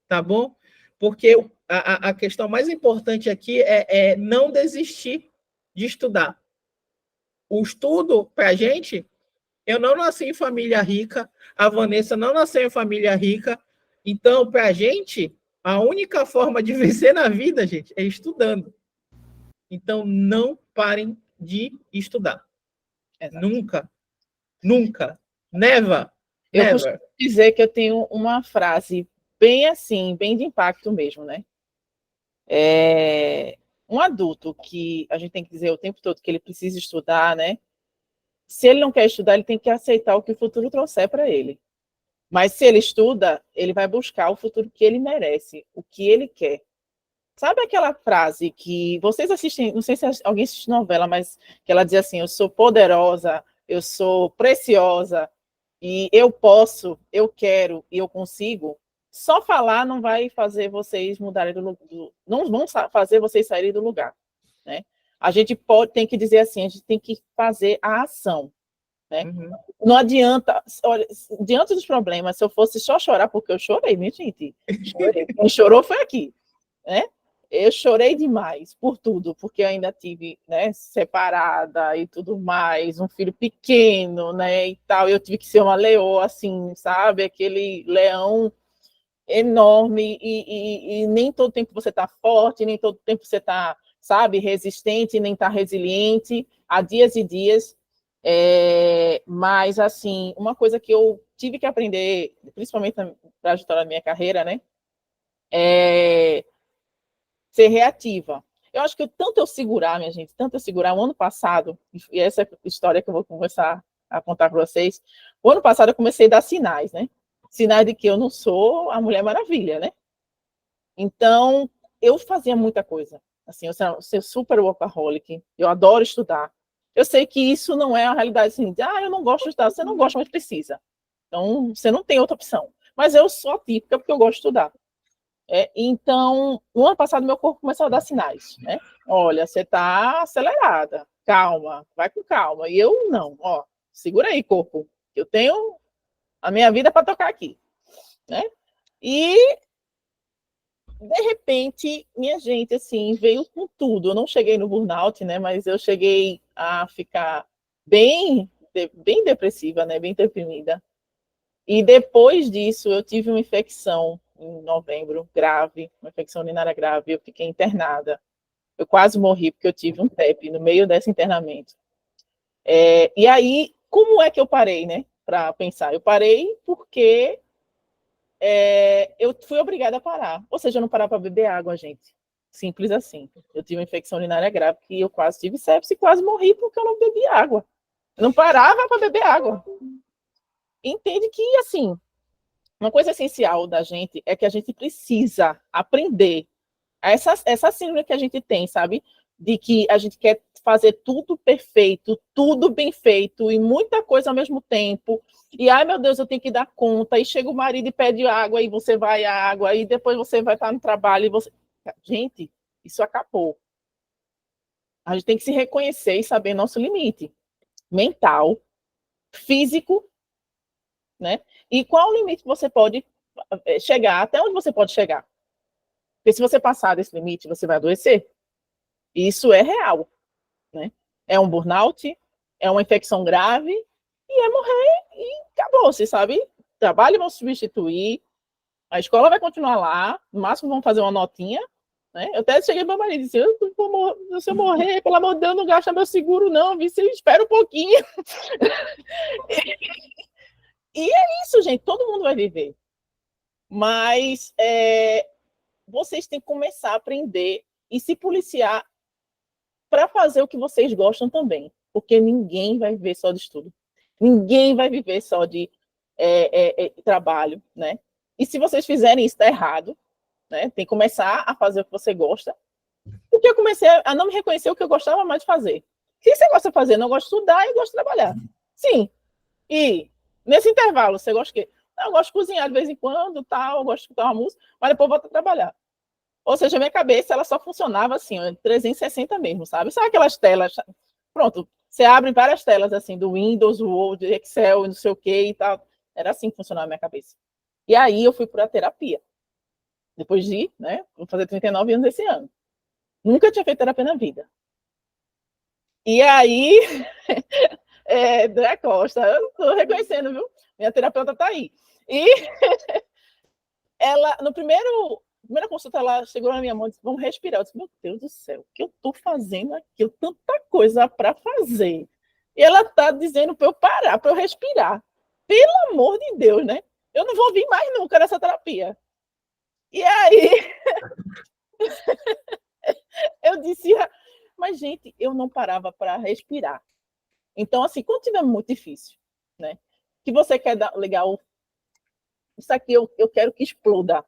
B: tá bom? Porque a questão mais importante aqui é não desistir de estudar. O estudo, para a gente, eu não nasci em família rica, a Vanessa não nasceu em família rica, então, para a gente, a única forma de vencer na vida, gente, é estudando. Então, não parem de estudar.
A: Exato.
B: Nunca. Nunca. Never.
A: Eu costumo dizer que eu tenho uma frase bem assim, bem de impacto mesmo, né? Um adulto que a gente tem que dizer o tempo todo que ele precisa estudar, né? Se ele não quer estudar, ele tem que aceitar o que o futuro trouxer para ele. Mas se ele estuda, ele vai buscar o futuro que ele merece, o que ele quer. Sabe aquela frase que vocês assistem, não sei se alguém assiste novela, mas que ela diz assim, eu sou poderosa, eu sou preciosa, e eu posso, eu quero e eu consigo? Só falar não vai fazer vocês mudarem não vão fazer vocês saírem do lugar, né? A gente tem que dizer assim, a gente tem que fazer a ação, né? Não adianta, olha, diante dos problemas, se eu fosse só chorar, porque eu chorei, minha gente, chorei. Quem chorou foi aqui, né? Eu chorei demais por tudo, porque eu ainda tive, né, separada e tudo mais, um filho pequeno, né, e tal. Eu tive que ser uma leoa, assim, sabe? Aquele leão enorme e nem todo tempo você está forte, nem todo tempo você está, sabe, resistente, nem está resiliente. Há dias e dias. Mas, assim, uma coisa que eu tive que aprender, principalmente na trajetória da minha carreira, né, é ser reativa. Eu acho que tanto eu segurar, minha gente, tanto eu segurar, o ano passado, e essa é a história que eu vou começar a contar para vocês, o ano passado eu comecei a dar sinais, né? Sinais de que eu não sou a Mulher Maravilha, né? Então, eu fazia muita coisa. Assim, eu sou super workaholic, eu adoro estudar. Eu sei que isso não é a realidade assim, de, eu não gosto de estudar, você não gosta, mas precisa. Então, você não tem outra opção. Mas eu sou atípica porque eu gosto de estudar. Então, no ano passado, meu corpo começou a dar sinais, né? Olha, você está acelerada, calma, vai com calma. E eu não, ó, segura aí, corpo. Eu tenho a minha vida para tocar aqui, né? E, de repente, minha gente, assim, veio com tudo. Eu não cheguei no burnout, né? Mas eu cheguei a ficar bem depressiva, né? Bem deprimida. E depois disso, eu tive uma infecção em novembro, grave, uma infecção urinária grave, eu fiquei internada. Eu quase morri porque eu tive um TEP no meio desse internamento. E aí, como é que eu parei, né? Para pensar. Eu parei porque eu fui obrigada a parar. Ou seja, eu não parava para beber água, gente. Simples assim. Eu tive uma infecção urinária grave que eu quase tive sepsis e quase morri porque eu não bebia água. Eu não parava para beber água. Entende que, assim, uma coisa essencial da gente é que a gente precisa aprender essa síndrome que a gente tem, sabe? De que a gente quer fazer tudo perfeito, tudo bem feito e muita coisa ao mesmo tempo. E, ai, meu Deus, eu tenho que dar conta. E chega o marido e pede água, e você vai à água, e depois você vai estar no trabalho. E você... Gente, isso acabou. A gente tem que se reconhecer e saber nosso limite mental, físico, né? E qual o limite que você pode chegar, até onde você pode chegar. Porque se você passar desse limite, você vai adoecer. Isso é real, né? É um burnout, é uma infecção grave e é morrer e acabou, você sabe? Trabalho vão substituir, a escola vai continuar lá, no máximo vão fazer uma notinha, né? Eu até cheguei para o marido e disse, se eu morrer, pelo amor de Deus, não gasta meu seguro não, viu? Espera um pouquinho. E é isso, gente, todo mundo vai viver. Mas vocês têm que começar a aprender e se policiar para fazer o que vocês gostam também, porque ninguém vai viver só de estudo, ninguém vai viver só de trabalho, né? E se vocês fizerem isso, está errado, né? Tem que começar a fazer o que você gosta, porque eu comecei a não me reconhecer o que eu gostava mais de fazer. O que você gosta de fazer? Não gosto de estudar e gosto de trabalhar. Sim. E nesse intervalo, você gosta de quê? Eu gosto de cozinhar de vez em quando, tal, eu gosto de escutar uma música, mas depois volto a trabalhar. Ou seja, minha cabeça ela só funcionava assim, 360 mesmo, sabe? Sabe aquelas telas? Pronto, você abre várias telas assim, do Windows, Word, Excel, não sei o que e tal. Era assim que funcionava a minha cabeça. E aí eu fui para a terapia. Depois de, né, vou fazer 39 anos esse ano. Nunca tinha feito terapia na vida. E aí, André Costa, eu estou reconhecendo, viu? Minha terapeuta está aí. E ela, no primeira consulta, ela chegou na minha mão e disse, vamos respirar. Eu disse, meu Deus do céu, o que eu estou fazendo aqui? Eu tanta coisa para fazer. E ela está dizendo para eu parar, para eu respirar. Pelo amor de Deus, né? Eu não vou vir mais nunca nessa terapia. E aí, eu disse, mas gente, eu não parava para respirar. Então, assim, quando tiver muito difícil, né? Que você quer ligar isso aqui eu quero que exploda.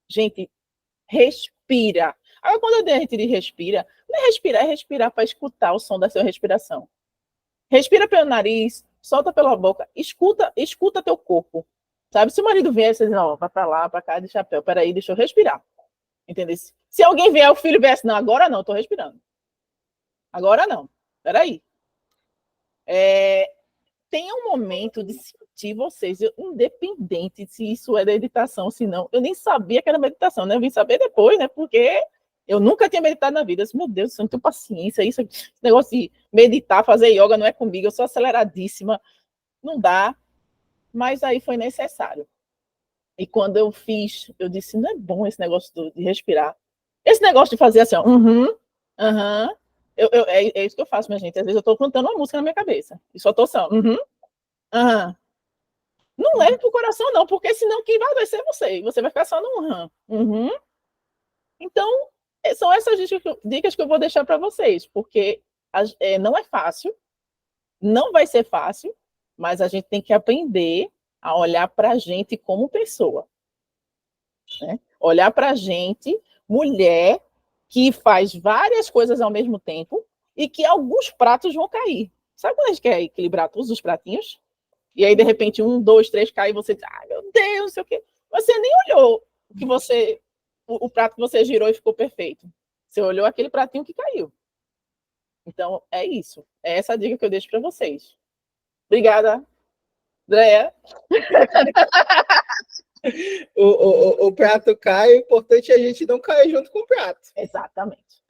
A: Gente, respira. Agora, quando a gente respira, não é respirar para escutar o som da sua respiração. Respira pelo nariz, solta pela boca, escuta teu corpo. Sabe? Se o marido vier, você diz, não, vai para lá, para cá, de chapéu, peraí, deixa eu respirar. Entendeu? Se alguém vier, o filho vier assim, não, agora não, estou respirando. Agora não, peraí. Tenha um momento de sentir vocês, independente se isso é meditação, se não. Eu nem sabia que era meditação, né? Eu vim saber depois, né? Porque eu nunca tinha meditado na vida. Eu disse, meu Deus, eu não tenho paciência. Esse negócio de meditar, fazer yoga não é comigo. Eu sou aceleradíssima. Não dá. Mas aí foi necessário. E quando eu fiz, eu disse, não é bom esse negócio de respirar. Esse negócio de fazer assim, ó, é isso que eu faço, minha gente. Às vezes eu estou cantando uma música na minha cabeça. E só estou assim, Não leve pro coração, não, porque senão quem vai ser você. Você vai ficar só no Então, são essas dicas que eu vou deixar para vocês, porque não é fácil, não vai ser fácil, mas a gente tem que aprender a olhar para a gente como pessoa. Né? Olhar para a gente, mulher, que faz várias coisas ao mesmo tempo e que alguns pratos vão cair. Sabe quando a gente quer equilibrar todos os pratinhos? E aí, de repente, 1, 2, 3 cai e você diz, meu Deus, não sei o quê. Você nem olhou o prato que você girou e ficou perfeito. Você olhou aquele pratinho que caiu. Então, é isso. É essa a dica que eu deixo para vocês. Obrigada, Andréia.
B: O prato cai, o importante é a gente não cair junto com o prato.
A: Exatamente.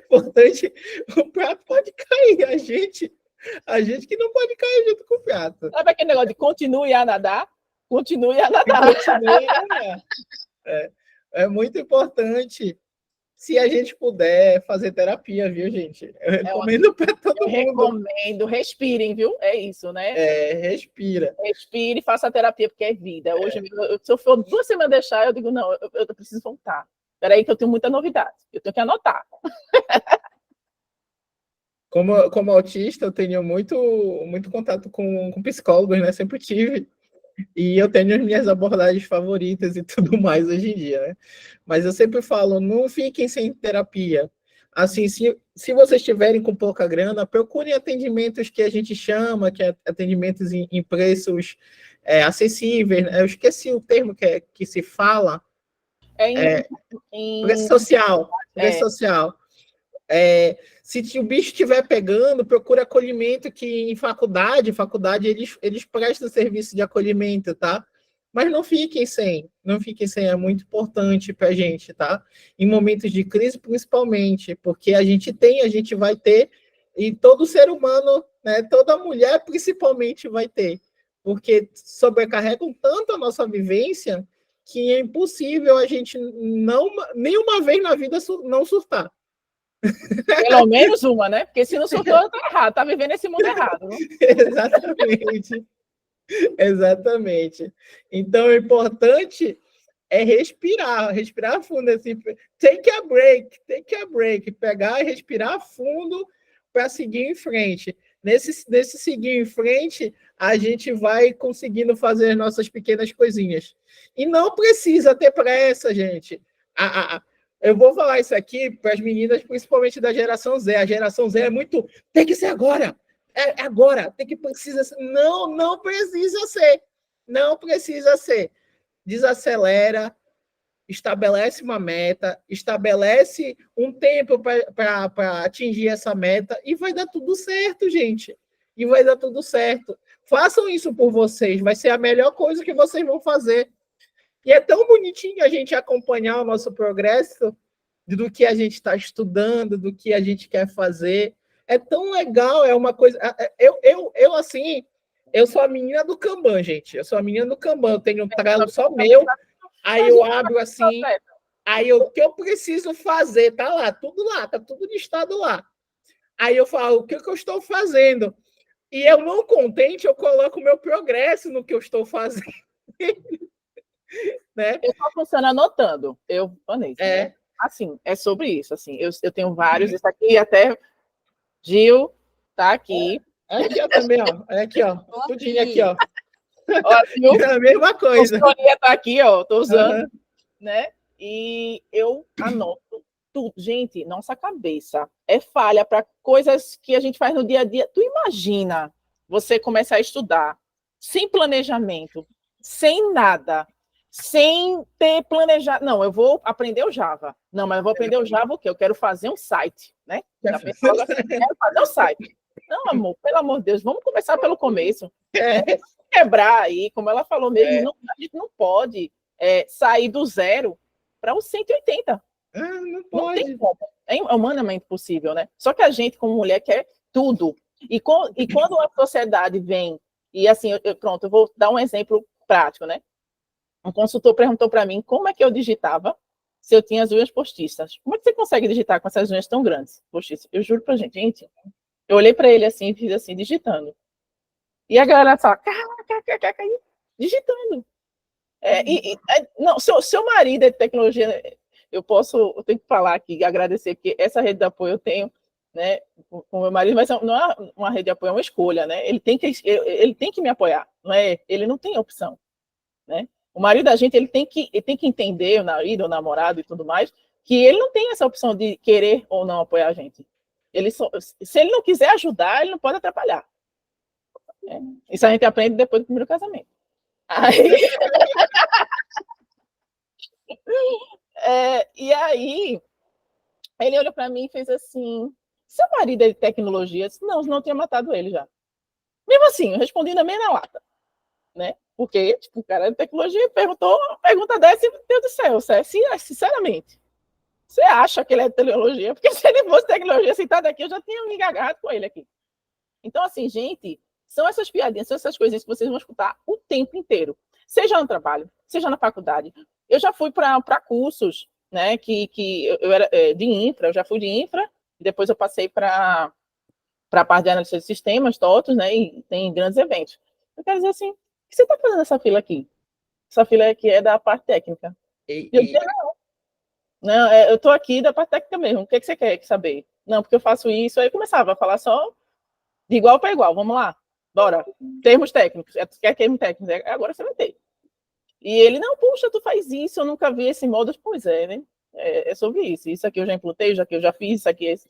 B: Importante, o prato pode cair, a gente que não pode cair junto com o prato.
A: Sabe aquele negócio de continue a nadar? Continue a nadar.
B: Continue a nadar. É muito importante, se a gente puder, fazer terapia, viu, gente? Eu recomendo para todo mundo.
A: Recomendo, respirem, viu? É isso, né?
B: Respira.
A: Respire, faça a terapia, porque é vida. Hoje, se eu for 2 semanas deixar, eu digo, não, eu preciso voltar. Peraí que eu tenho muita novidade. Eu tenho que anotar.
B: Como autista, eu tenho muito contato com psicólogos, né? Sempre tive. E eu tenho as minhas abordagens favoritas e tudo mais hoje em dia, né? Mas eu sempre falo, não fiquem sem terapia. Assim, se vocês estiverem com pouca grana, procurem atendimentos que a gente chama, que é atendimentos em preços acessíveis. Né? Eu esqueci o termo que se fala. Preço social. Preço social. Se o bicho estiver pegando, procura acolhimento, que em faculdade eles prestam serviço de acolhimento, tá? Mas não fiquem sem, é muito importante para a gente, tá? Em momentos de crise, principalmente, porque a gente vai ter, e todo ser humano, né, toda mulher principalmente vai ter, porque sobrecarregam tanto a nossa vivência que é impossível a gente nenhuma vez na vida não surtar.
A: Pelo menos uma, né? Porque se não surtou, tá errado, tá vivendo esse mundo errado. Né?
B: Exatamente. Então, o importante é respirar fundo, assim, take a break, pegar e respirar fundo para seguir em frente. Nesse seguir em frente, a gente vai conseguindo fazer as nossas pequenas coisinhas. E não precisa ter pressa, gente. Eu vou falar isso aqui para as meninas, principalmente da geração Z. A geração Z é muito... Tem que ser agora! É agora! Precisa ser. Não precisa ser. Não precisa ser. Desacelera, estabelece uma meta, estabelece um tempo para atingir essa meta e vai dar tudo certo, gente. E vai dar tudo certo. Façam isso por vocês. Vai ser a melhor coisa que vocês vão fazer. E é tão bonitinho a gente acompanhar o nosso progresso do que a gente está estudando, do que a gente quer fazer. É tão legal, é uma coisa... Eu assim, eu sou a menina do Kanban, gente. Eu sou a menina do Kanban. Eu tenho um trelo só meu, aí eu abro assim, aí o que eu preciso fazer, tá lá, tá tudo listado lá. Aí eu falo, o que eu estou fazendo? E eu não contente, eu coloco o meu progresso no que eu estou fazendo. Né?
A: Eu só funciono anotando. Né? Assim, é sobre isso. Assim, eu tenho vários. Isso aqui até Gil tá aqui.
B: Aqui ó, também, ó. Aqui, ó. Tudinho aqui, ó.
A: Ó, Gil,
B: é a mesma coisa.
A: A tá aqui, ó. Tô usando, né? e eu anoto tudo. Gente, nossa cabeça é falha para coisas que a gente faz no dia a dia. Tu imagina você começar a estudar sem planejamento, sem nada, sem ter planejado. Não, eu vou aprender o Java. Não, mas eu vou aprender o Java o quê? Eu quero fazer um site, né? Já pensou logo assim, quero fazer um site. Não, amor, pelo amor de Deus, vamos começar pelo começo. Quebrar aí, como ela falou mesmo, não, a gente não pode sair do 0 para o 180.
B: Não
A: Não
B: pode.
A: tem como. É humanamente possível, né? Só que a gente, como mulher, quer tudo. E quando a sociedade vem, e assim, pronto, eu vou dar um exemplo prático, né? Um consultor perguntou para mim como é que eu digitava se eu tinha as unhas postiças. Como é que você consegue digitar com essas unhas tão grandes postiças? Eu juro pra gente, eu olhei para ele assim e fiz assim, digitando. E a galera fala, caraca, digitando. Não, seu marido é de tecnologia, eu tenho que falar aqui, agradecer, porque essa rede de apoio eu tenho, né, com o meu marido, mas não é uma rede de apoio, é uma escolha, né? Ele tem que me apoiar, não é? Ele não tem opção, né? O marido da gente, ele tem que entender, o marido, o namorado e tudo mais, que ele não tem essa opção de querer ou não apoiar a gente. Se ele não quiser ajudar, ele não pode atrapalhar. Né? Isso a gente aprende depois do primeiro casamento. Aí, e aí, ele olhou para mim e fez assim: seu marido é de tecnologia? Disse, não, senão eu tinha matado ele já. Mesmo assim, eu respondi na mesma lata, né? Porque, tipo, o cara é de tecnologia perguntou uma pergunta dessa e, meu Deus do céu, sinceramente, você acha que ele é de tecnologia? Porque se ele fosse de tecnologia sentado aqui, eu já tinha me engasgado com ele aqui. Então, assim, gente, são essas piadinhas, são essas coisinhas que vocês vão escutar o tempo inteiro. Seja no trabalho, seja na faculdade. Eu já fui para cursos, né, que eu era de infra, eu já fui de infra, depois eu passei para a parte de análise de sistemas, TOTOS, né, e tem grandes eventos. Eu quero dizer assim, o que você está fazendo essa fila aqui? Essa fila aqui é da parte técnica. Eu disse, não, eu estou aqui da parte técnica mesmo, o que você quer saber? Não, porque eu faço isso, aí eu começava a falar só de igual para igual, vamos lá, bora. Termos técnicos, tu quer termos técnicos? Agora você vai ter. E ele, não, puxa, tu faz isso, eu nunca vi esse modo. Pois é, né? É sobre isso. Isso aqui eu já implantei, isso aqui eu já fiz, isso aqui é esse.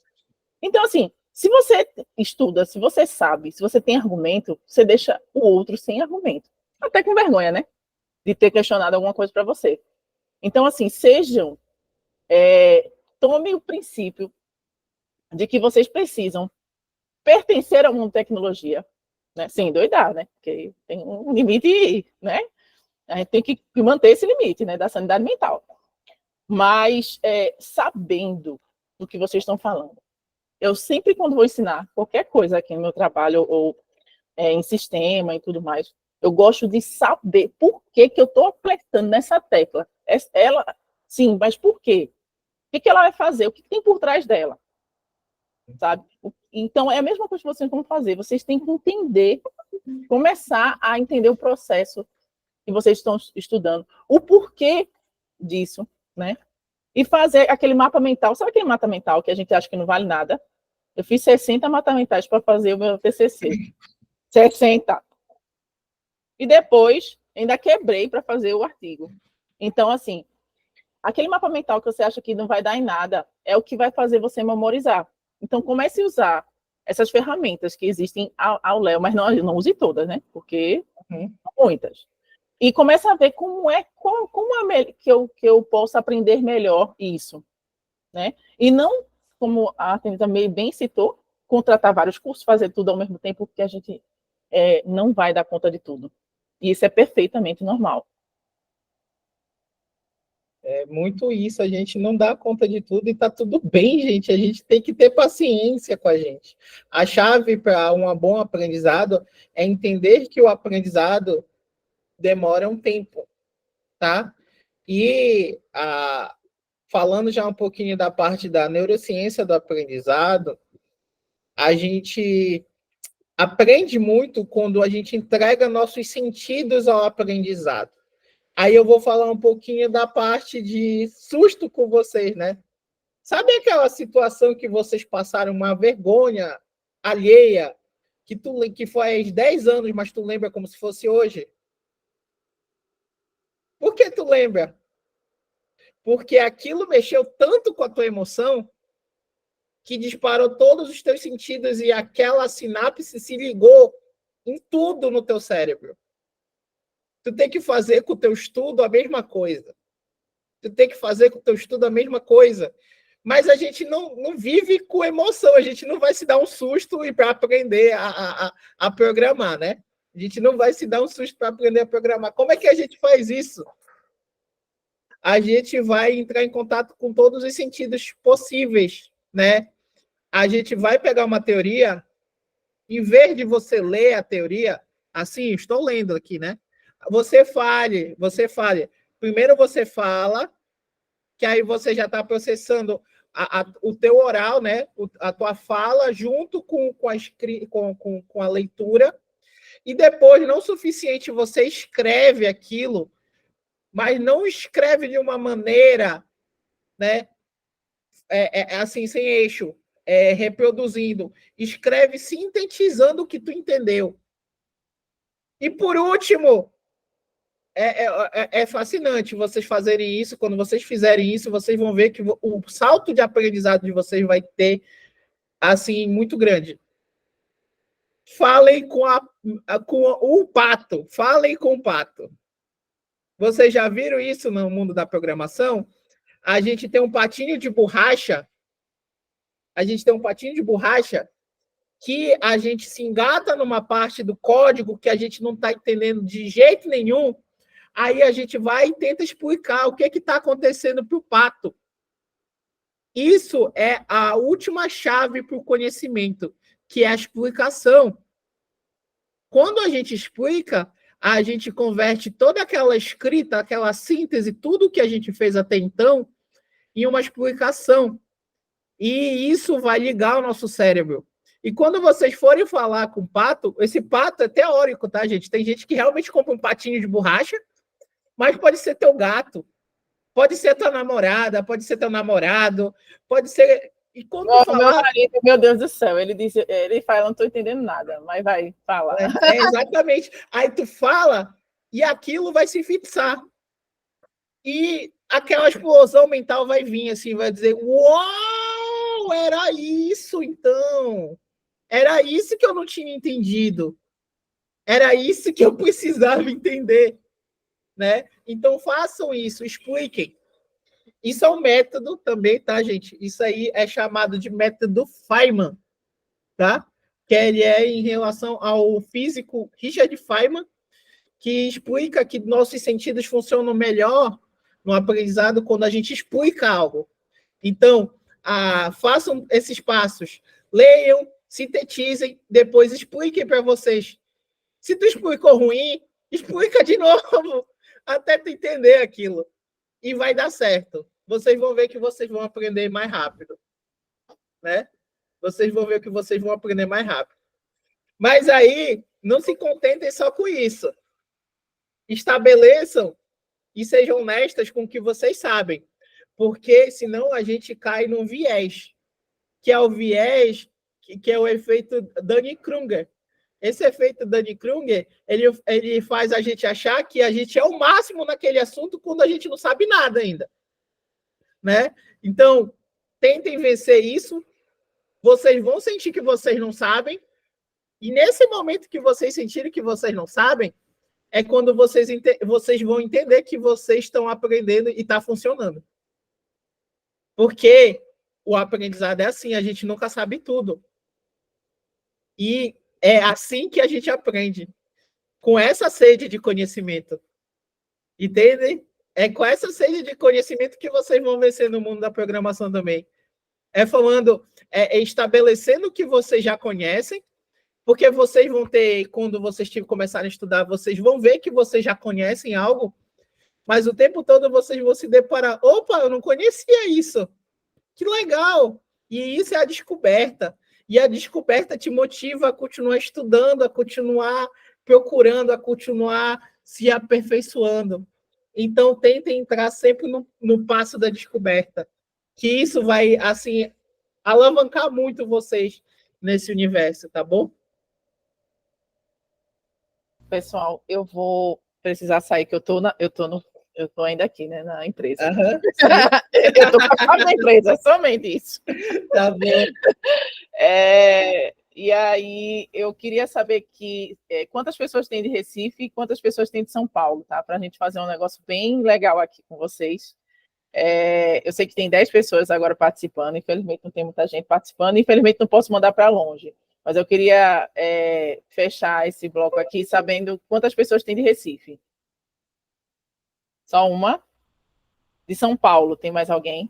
A: Então, assim, se você estuda, se você sabe, se você tem argumento, você deixa o outro sem argumento. Até com vergonha, né? De ter questionado alguma coisa para você. Então, assim, tome o princípio de que vocês precisam pertencer a uma tecnologia, né? Sem doidar, né? Porque tem um limite, né? A gente tem que manter esse limite, né? Da sanidade mental. Mas sabendo do que vocês estão falando. Eu sempre, quando vou ensinar qualquer coisa aqui no meu trabalho, ou em sistema e tudo mais, eu gosto de saber por que eu estou apertando nessa tecla. Ela, sim, mas por quê? O que ela vai fazer? O que tem por trás dela? Sabe? Então, é a mesma coisa que vocês vão fazer. Vocês têm que entender, começar a entender o processo que vocês estão estudando, o porquê disso, né? E fazer aquele mapa mental. Sabe aquele mapa mental que a gente acha que não vale nada? Eu fiz 60 mapas mentais para fazer o meu TCC. 60. E depois, ainda quebrei para fazer o artigo. Então, assim, aquele mapa mental que você acha que não vai dar em nada é o que vai fazer você memorizar. Então, comece a usar essas ferramentas que existem ao léu, mas não use todas, né? Porque são muitas. E comece a ver como que eu posso aprender melhor isso, né? E não, como a Tânia também bem citou, contratar vários cursos, fazer tudo ao mesmo tempo, porque a gente não vai dar conta de tudo. E isso é perfeitamente normal.
B: É muito isso, a gente não dá conta de tudo e tá tudo bem, gente. A gente tem que ter paciência com a gente. A chave para um bom aprendizado é entender que o aprendizado demora um tempo, tá? E falando já um pouquinho da parte da neurociência do aprendizado, a gente aprende muito quando a gente entrega nossos sentidos ao aprendizado. Aí eu vou falar um pouquinho da parte de susto com vocês, né? Sabe aquela situação que vocês passaram uma vergonha alheia, que foi há 10 anos, mas tu lembra como se fosse hoje? Por que tu lembra? porque aquilo mexeu tanto com a tua emoção que disparou todos os teus sentidos e aquela sinapse se ligou em tudo no teu cérebro. Tu tem que fazer com o teu estudo a mesma coisa. Tu tem que fazer com o teu estudo a mesma coisa. Mas a gente não vive com emoção, a gente não vai se dar um susto e para aprender a programar, né? A gente não vai se dar um susto para aprender a programar. Como é que a gente faz isso? A gente vai entrar em contato com todos os sentidos possíveis, né? A gente vai pegar uma teoria, em vez de você ler a teoria, assim, estou lendo aqui, né? Você fale. Primeiro você fala, que aí você já está processando o teu oral, né? A tua fala junto com a leitura, e depois, não o suficiente, você escreve aquilo, mas não escreve de uma maneira, né? Assim, sem eixo, reproduzindo. Escreve sintetizando o que tu entendeu. E por último, é fascinante vocês fazerem isso. Quando vocês fizerem isso, vocês vão ver que o salto de aprendizado de vocês vai ter, assim, muito grande. Falem com o pato. Falem com o pato. Vocês já viram isso no mundo da programação? A gente tem um patinho de borracha. Que a gente se engata numa parte do código que a gente não está entendendo de jeito nenhum. Aí a gente vai e tenta explicar o que está acontecendo para o pato. Isso é a última chave para o conhecimento, que é a explicação. Quando a gente explica, a gente converte toda aquela escrita, aquela síntese, tudo que a gente fez até então, em uma explicação. E isso vai ligar o nosso cérebro. E quando vocês forem falar com o pato, esse pato é teórico, tá, gente? Tem gente que realmente compra um patinho de borracha, mas pode ser teu gato, pode ser tua namorada, pode ser teu namorado, pode ser... E quando
A: falar... Meu marido, meu Deus do céu, ele fala, não estou entendendo nada, mas vai, fala.
B: Exatamente. Aí tu fala e aquilo vai se fixar. E aquela explosão mental vai vir, assim, vai dizer, uau, era isso, então. Era isso que eu não tinha entendido. Era isso que eu precisava entender. Né? Então, façam isso, expliquem. Isso é um método também, tá, gente? Isso aí é chamado de método Feynman, tá? Que ele é em relação ao físico Richard Feynman, que explica que nossos sentidos funcionam melhor no aprendizado quando a gente explica algo. Então, façam esses passos. Leiam, sintetizem, depois expliquem para vocês. Se tu explicou ruim, explica de novo, até tu entender aquilo. E vai dar certo. Vocês vão ver que vocês vão aprender mais rápido. Né? Vocês vão ver que vocês vão aprender mais rápido. Mas aí, não se contentem só com isso. Estabeleçam e sejam honestas com o que vocês sabem. Porque senão a gente cai num viés, que é o viés que é o efeito Dunning-Kruger. Esse efeito Dunning-Kruger, ele faz a gente achar que a gente é o máximo naquele assunto quando a gente não sabe nada ainda. Né? Então, tentem vencer isso. Vocês vão sentir que vocês não sabem. E nesse momento que vocês sentirem que vocês não sabem, é quando vocês vão entender que vocês estão aprendendo e está funcionando. Porque o aprendizado é assim, a gente nunca sabe tudo. E é assim que a gente aprende, com essa sede de conhecimento. Entendem? É com essa sede de conhecimento que vocês vão vencer no mundo da programação também. Estabelecendo o que vocês já conhecem, porque vocês vão ter, quando vocês começarem a estudar, vocês vão ver que vocês já conhecem algo, mas o tempo todo vocês vão se deparar, opa, eu não conhecia isso. Que legal! E isso é a descoberta. E a descoberta te motiva a continuar estudando, a continuar procurando, a continuar se aperfeiçoando. Então, tentem entrar sempre no passo da descoberta, que isso vai, assim, alavancar muito vocês nesse universo, tá bom?
A: Pessoal, eu vou precisar sair, que eu tô Eu estou ainda aqui, né, na empresa.
B: Aham,
A: Eu estou com a chave da empresa, somente isso.
B: tá bom.
A: E aí, eu queria saber quantas pessoas tem de Recife e quantas pessoas tem de São Paulo, tá? Para a gente fazer um negócio bem legal aqui com vocês. Eu sei que tem 10 pessoas agora participando, infelizmente não tem muita gente participando, infelizmente não posso mandar para longe, mas eu queria fechar esse bloco aqui sabendo quantas pessoas tem de Recife. Só uma? De São Paulo, tem mais alguém?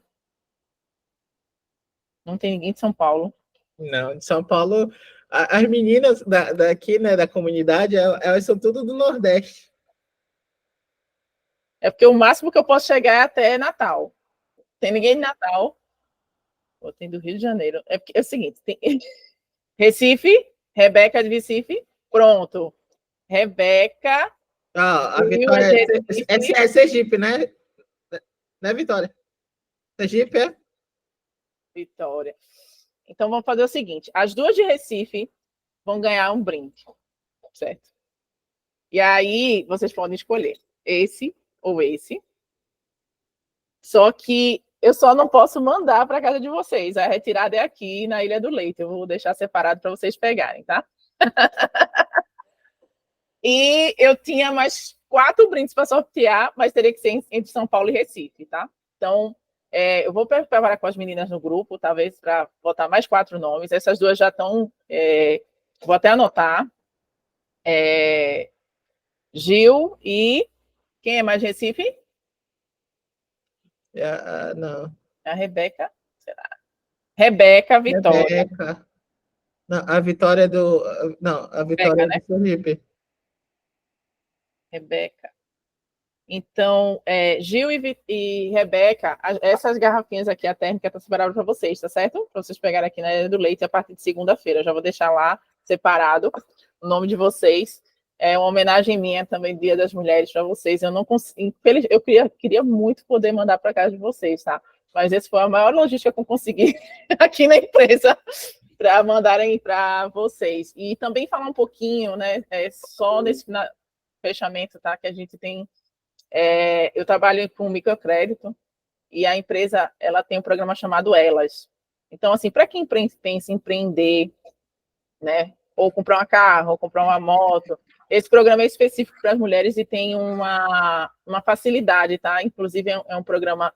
A: Não tem ninguém de São Paulo.
B: Não, de São Paulo, as meninas daqui, né, da comunidade, elas são tudo do Nordeste.
A: É porque o máximo que eu posso chegar é até Natal. Tem ninguém de Natal. Ou tem do Rio de Janeiro. É o seguinte, tem Recife, Rebeca de Recife, pronto. Rebeca,
B: A
A: Rio é
B: Vitória
A: de Recife.
B: é Sergipe, né? Né, Vitória? Sergipe é?
A: Vitória. Então vamos fazer o seguinte: as duas de Recife vão ganhar um brinde, certo? E aí vocês podem escolher esse ou esse. Só que eu só não posso mandar para casa de vocês. A retirada é aqui na Ilha do Leite. Eu vou deixar separado para vocês pegarem, tá? E eu tinha mais 4 brindes para sortear, mas teria que ser entre São Paulo e Recife, tá? Então, eu vou preparar com as meninas no grupo, talvez, para botar mais 4 nomes. Essas duas já estão. Vou até anotar. Gil e. Quem é mais de Recife?
B: Não.
A: A Rebeca. Será? Rebeca, Vitória.
B: Rebeca. Não, a Vitória do. Não, a Vitória
A: Rebeca,
B: é
A: né?
B: do Sergipe.
A: Rebeca. Então, Gil e Rebeca, essas garrafinhas aqui, a térmica está separada para vocês, tá certo? Para vocês pegarem aqui na Ilha do Leite a partir de segunda-feira. Eu já vou deixar lá separado o nome de vocês. É uma homenagem minha também, Dia das Mulheres, para vocês. Eu não consigo, eu queria muito poder mandar para casa de vocês, tá? Mas esse foi a maior logística que eu consegui aqui na empresa para mandarem para vocês. E também falar um pouquinho, né? Só nesse fechamento, tá? Que a gente tem. Eu trabalho com microcrédito e a empresa ela tem um programa chamado Elas. Então, assim, para quem pensa em empreender, né, ou comprar um carro, ou comprar uma moto, esse programa é específico para as mulheres e tem uma facilidade, tá? Inclusive, é um programa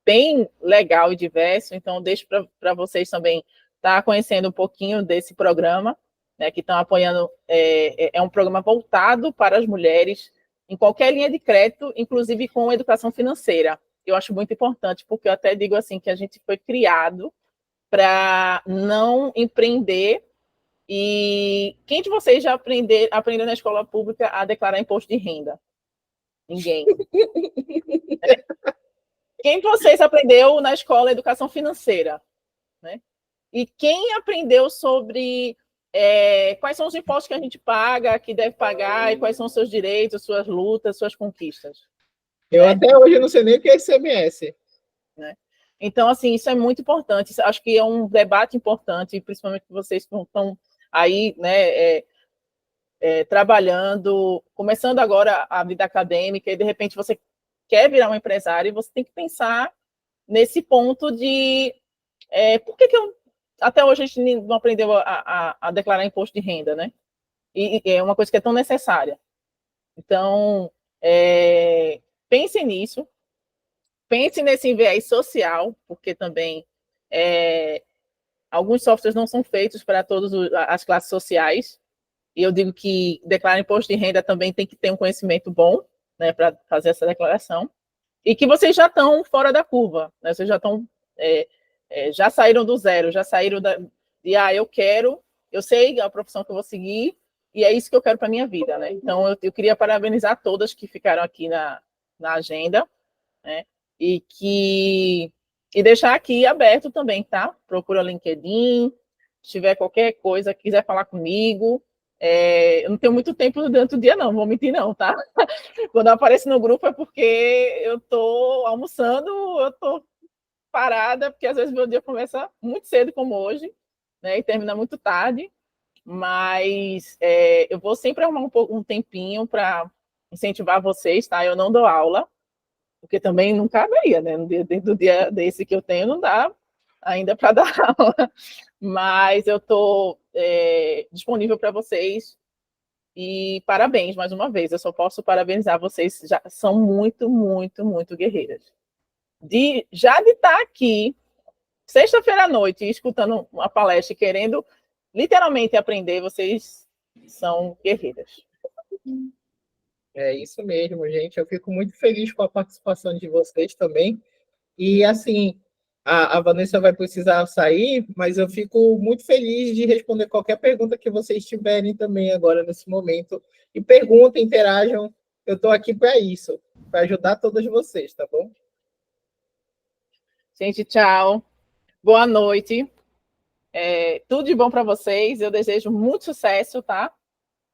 A: bem legal e diverso, então deixo para vocês também estar conhecendo um pouquinho desse programa, né, que estão apoiando. É um programa voltado para as mulheres em qualquer linha de crédito, inclusive com educação financeira. Eu acho muito importante, porque eu até digo assim que a gente foi criado para não empreender. E quem de vocês já aprendeu na escola pública a declarar imposto de renda? Ninguém. Quem de vocês aprendeu na escola educação financeira? Né? E quem aprendeu sobre quais são os impostos que a gente paga, que deve pagar, e quais são os seus direitos, suas lutas, suas conquistas?
B: Eu
A: Né?
B: até hoje não sei nem o que é ICMS.
A: Né? Então, assim, isso é muito importante. Acho que é um debate importante, principalmente vocês que estão aí, né, trabalhando, começando agora a vida acadêmica, e de repente você quer virar um empresário, e você tem que pensar nesse ponto de por que até hoje a gente não aprendeu a declarar imposto de renda, né? E é uma coisa que é tão necessária. Então, pense nisso, pense nesse viés social, porque também alguns softwares não são feitos para todas as classes sociais, e eu digo que declarar imposto de renda também tem que ter um conhecimento bom, né, para fazer essa declaração, e que vocês já estão fora da curva, né? Vocês já estão, já saíram do zero, já saíram eu sei a profissão que eu vou seguir, e é isso que eu quero para a minha vida, né? Então, eu queria parabenizar todas que ficaram aqui na agenda, né? E deixar aqui aberto também, tá? Procura LinkedIn, se tiver qualquer coisa, quiser falar comigo. Eu não tenho muito tempo durante o dia, não, vou mentir, não, tá? Quando eu apareço no grupo é porque eu tô almoçando, eu tô parada, porque às vezes meu dia começa muito cedo, como hoje, né? E termina muito tarde. Mas eu vou sempre arrumar um tempinho para incentivar vocês, tá? Eu não dou aula, porque também não caberia, né? Dentro do dia desse que eu tenho, não dá ainda para dar aula, mas eu estou disponível para vocês. E parabéns mais uma vez, eu só posso parabenizar vocês, já são muito, muito, muito guerreiras. Já de estar aqui, sexta-feira à noite, escutando uma palestra e querendo literalmente aprender, vocês são guerreiras.
B: É isso mesmo, gente. Eu fico muito feliz com a participação de vocês também. E assim, a Vanessa vai precisar sair, mas eu fico muito feliz de responder qualquer pergunta que vocês tiverem também agora nesse momento. E perguntem, interajam. Eu estou aqui para isso, para ajudar todas vocês, tá bom?
A: Gente, tchau. Boa noite. Tudo de bom para vocês. Eu desejo muito sucesso, tá?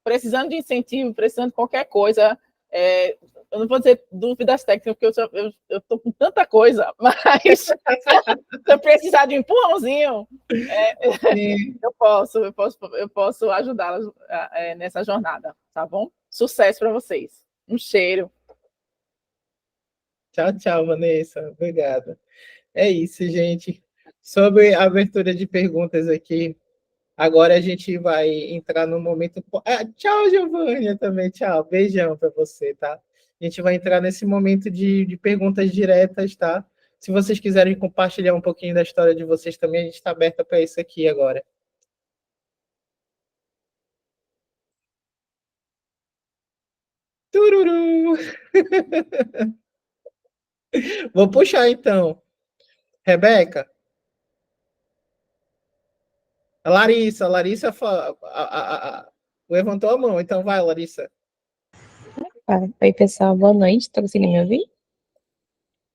A: Precisando de incentivo, precisando de qualquer coisa. Eu não vou dizer dúvidas técnicas, porque eu estou com tanta coisa, mas se eu precisar de um empurrãozinho, eu posso ajudá-las nessa jornada, tá bom? Sucesso para vocês. Um cheiro.
B: Tchau, tchau, Vanessa. Obrigada. É isso, gente. Sobre a abertura de perguntas aqui, agora a gente vai entrar no momento. Tchau, Giovânia, também. Tchau. Beijão para você, tá? A gente vai entrar nesse momento de perguntas diretas, tá? Se vocês quiserem compartilhar um pouquinho da história de vocês também, a gente está aberta para isso aqui agora. Tururu! Vou puxar, então. Rebeca? Larissa levantou a mão, então vai, Larissa.
D: Oi, pessoal, boa noite. Está conseguindo me ouvir?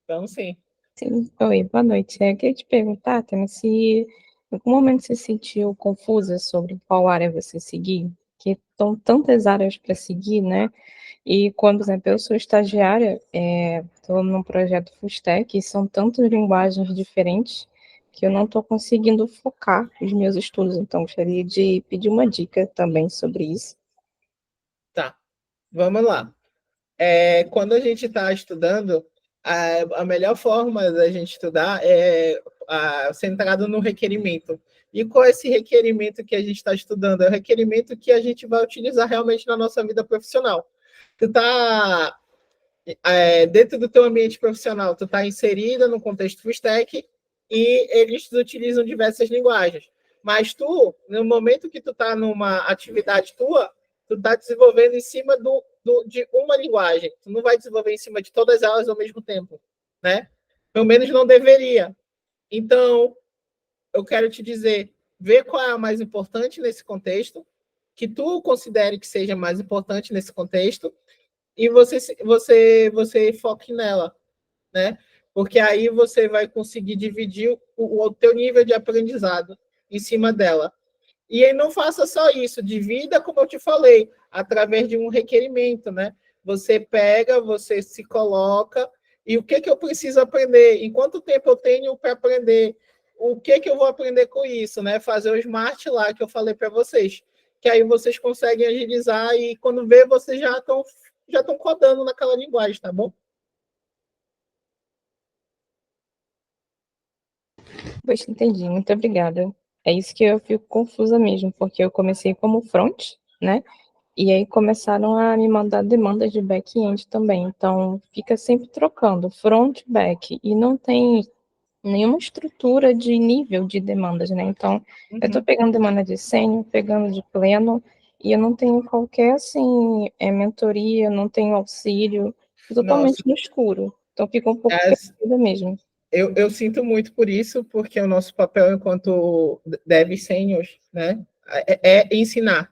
B: Então, sim.
D: Sim, oi, boa noite. Eu queria te perguntar, Tânia, se em algum momento você se sentiu confusa sobre qual área você seguir, que estão tantas áreas para seguir, né? E quando, por exemplo, eu sou estagiária, estou num projeto Full Stack, e são tantas linguagens diferentes que eu não estou conseguindo focar os meus estudos. Então, gostaria de pedir uma dica também sobre isso.
B: Tá, vamos lá. Quando a gente está estudando, a melhor forma da gente estudar é centrado no requerimento. E qual é esse requerimento que a gente está estudando? É o requerimento que a gente vai utilizar realmente na nossa vida profissional. Tu está dentro do teu ambiente profissional, tu está inserida no contexto full stack e eles utilizam diversas linguagens. Mas tu, no momento que tu está numa atividade tua, tu está desenvolvendo em cima de uma linguagem. Tu não vai desenvolver em cima de todas elas ao mesmo tempo, né? Pelo menos não deveria. Então, eu quero te dizer, vê qual é a mais importante nesse contexto, que tu considere que seja mais importante nesse contexto, e você foque nela, né? Porque aí você vai conseguir dividir o teu nível de aprendizado em cima dela. E aí não faça só isso, divida, como eu te falei, através de um requerimento, né? Você pega, você se coloca, e o que eu preciso aprender? Em quanto tempo eu tenho para aprender? O que eu vou aprender com isso, né? Fazer o smart lá que eu falei para vocês, que aí vocês conseguem agilizar e quando vê, vocês já estão codando naquela linguagem, tá bom?
D: Pois entendi, muito obrigada. É isso que eu fico confusa mesmo, porque eu comecei como front, né? E aí começaram a me mandar demandas de back-end também. Então, fica sempre trocando front, back. E não tem nenhuma estrutura de nível de demandas, né? Então, eu estou pegando demanda de sênior, pegando de pleno, e eu não tenho qualquer, assim, mentoria, não tenho auxílio, totalmente
B: Nossa,
D: no escuro. Então, fica um pouco perdida mesmo.
B: eu sinto muito por isso, porque o nosso papel enquanto dev seniors, né, é ensinar,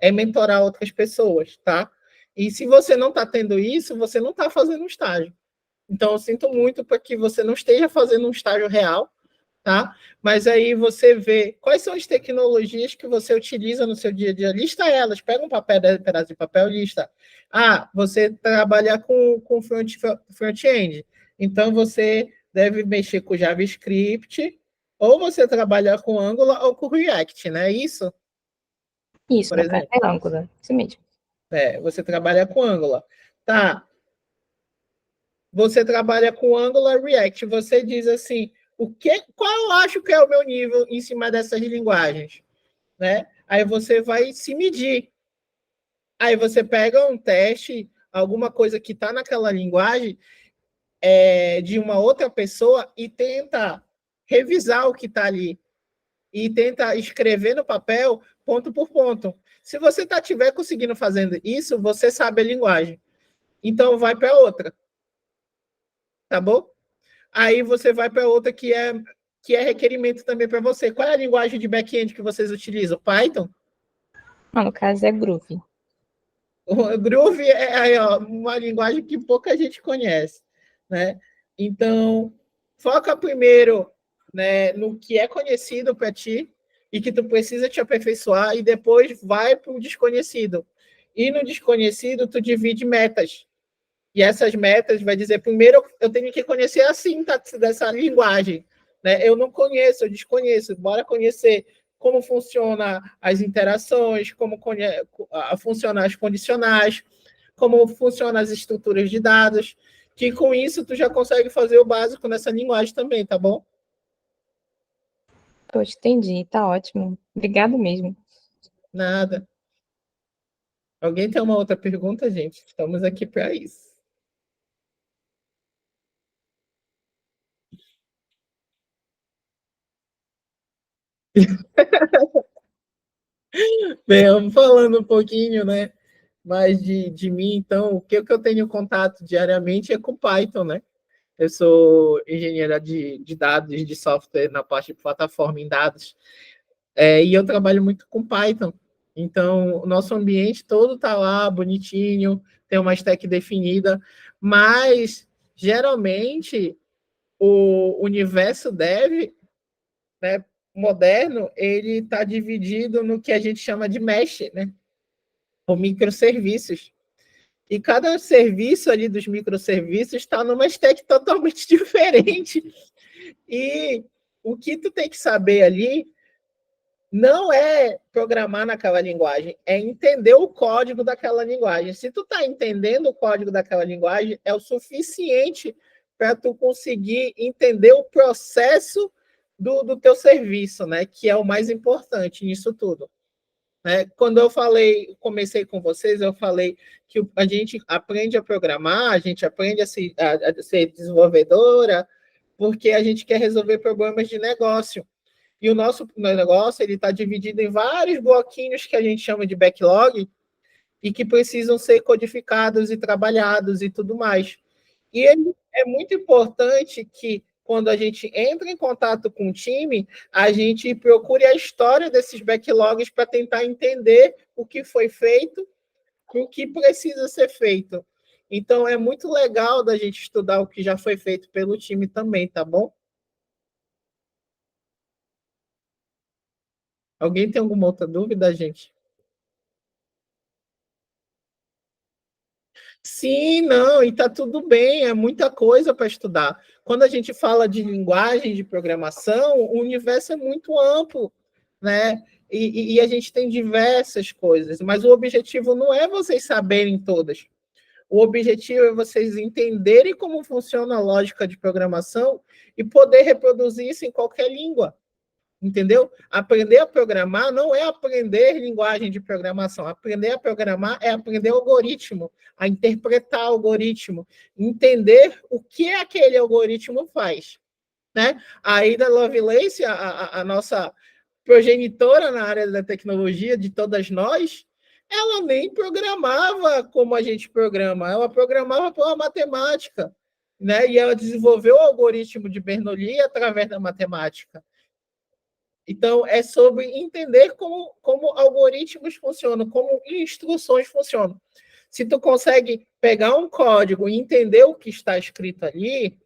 B: é mentorar outras pessoas, tá? E se você não está tendo isso, você não está fazendo um estágio. Então, eu sinto muito para que você não esteja fazendo um estágio real, tá? Mas aí você vê quais são as tecnologias que você utiliza no seu dia a dia, lista elas, pega um pedaço de papel e lista. Você trabalha com front-end, então você deve mexer com JavaScript, ou você trabalha com Angular ou com React, né? Isso?
D: Isso,
B: Por
D: no
B: exemplo.
D: caso é Angular, isso mesmo.
B: Você trabalha com Angular. Tá. você trabalha com Angular React, você diz assim, qual eu acho que é o meu nível em cima dessas linguagens, né? Aí você vai se medir. Aí você pega um teste, alguma coisa que está naquela linguagem de uma outra pessoa e tenta revisar o que está ali e tenta escrever no papel ponto por ponto. Se você tiver conseguindo fazendo isso, você sabe a linguagem. Então vai para outra, tá bom? Aí você vai para outra que é requerimento também para você. Qual é a linguagem de back-end que vocês utilizam? Python?
D: No caso é Groove.
B: O Groove é uma linguagem que pouca gente conhece, né? Então, foca primeiro, né, no que é conhecido para ti e que tu precisa te aperfeiçoar e depois vai para o desconhecido. E no desconhecido, tu divide metas. E essas metas vai dizer, primeiro, eu tenho que conhecer a sintaxe dessa linguagem, né? Eu não conheço, eu desconheço. Bora conhecer como funciona as interações, como funcionam as condicionais, como funcionam as estruturas de dados, que com isso tu já consegue fazer o básico nessa linguagem também, tá bom?
D: Poxa, entendi, tá ótimo. Obrigado mesmo.
B: Nada. Alguém tem uma outra pergunta, gente? Estamos aqui para isso. Bem, vamos falando um pouquinho, né? Mais de mim, então, o que eu tenho contato diariamente é com Python, né? Eu sou engenheira de dados, de software na parte de plataforma em dados, e eu trabalho muito com Python. Então, o nosso ambiente todo está lá, bonitinho, tem uma stack definida, mas, geralmente, o universo dev, né, moderno, ele está dividido no que a gente chama de mesh, né? Ou microserviços. E cada serviço ali dos microserviços está numa stack totalmente diferente. E o que tu tem que saber ali não é programar naquela linguagem, é entender o código daquela linguagem. Se tu está entendendo o código daquela linguagem, é o suficiente para tu conseguir entender o processo do teu serviço, né? Que é o mais importante nisso tudo. Né? Quando eu comecei com vocês, eu falei que a gente aprende a programar, a gente aprende a ser desenvolvedora, porque a gente quer resolver problemas de negócio. E o nosso negócio ele está dividido em vários bloquinhos que a gente chama de backlog e que precisam ser codificados e trabalhados e tudo mais. E é muito importante que, quando a gente entra em contato com o time, a gente procure a história desses backlogs para tentar entender o que foi feito e o que precisa ser feito. Então, é muito legal da gente estudar o que já foi feito pelo time também, tá bom? Alguém tem alguma outra dúvida, gente? Sim, não, e tá tudo bem, é muita coisa para estudar. Quando a gente fala de linguagem de programação, o universo é muito amplo, né? E a gente tem diversas coisas, mas o objetivo não é vocês saberem todas. O objetivo é vocês entenderem como funciona a lógica de programação e poder reproduzir isso em qualquer língua. Entendeu? Aprender a programar não é aprender linguagem de programação. Aprender a programar é aprender algoritmo, a interpretar algoritmo, entender o que aquele algoritmo faz. Né? A Ada Lovelace, a nossa progenitora na área da tecnologia de todas nós, ela nem programava como a gente programa, ela programava pela matemática. Né? E ela desenvolveu o algoritmo de Bernoulli através da matemática. Então, é sobre entender como algoritmos funcionam, como instruções funcionam. Se tu consegue pegar um código e entender o que está escrito ali,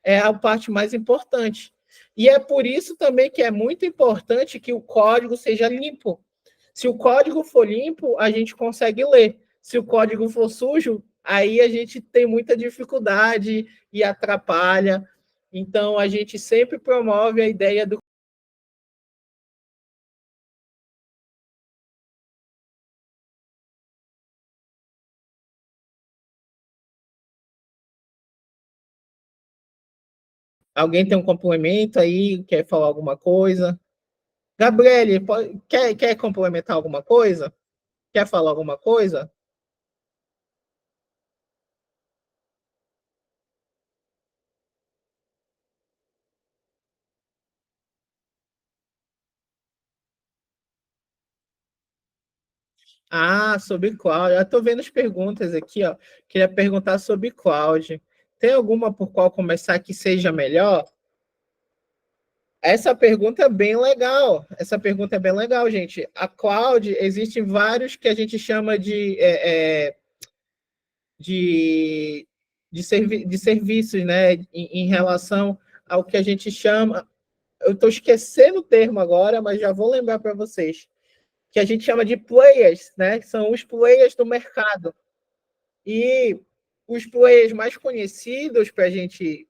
B: é a parte mais importante. E é por isso também que é muito importante que o código seja limpo. Se o código for limpo, a gente consegue ler. Se o código for sujo, aí a gente tem muita dificuldade e atrapalha. Então, a gente sempre promove a ideia do Alguém tem um complemento aí? Quer falar alguma coisa? Gabriele, quer complementar alguma coisa? Quer falar alguma coisa? Ah, sobre cloud. Eu estou vendo as perguntas aqui, ó. Queria perguntar sobre cloud. Tem alguma por qual começar que seja melhor? Essa pergunta é bem legal. Essa pergunta é bem legal, gente. A cloud, existem vários que a gente chama de, de serviços, né? Em relação ao que a gente chama. Eu estou esquecendo o termo agora, mas já vou lembrar para vocês. Que a gente chama de players, né? Que são os players do mercado. E os players mais conhecidos para a gente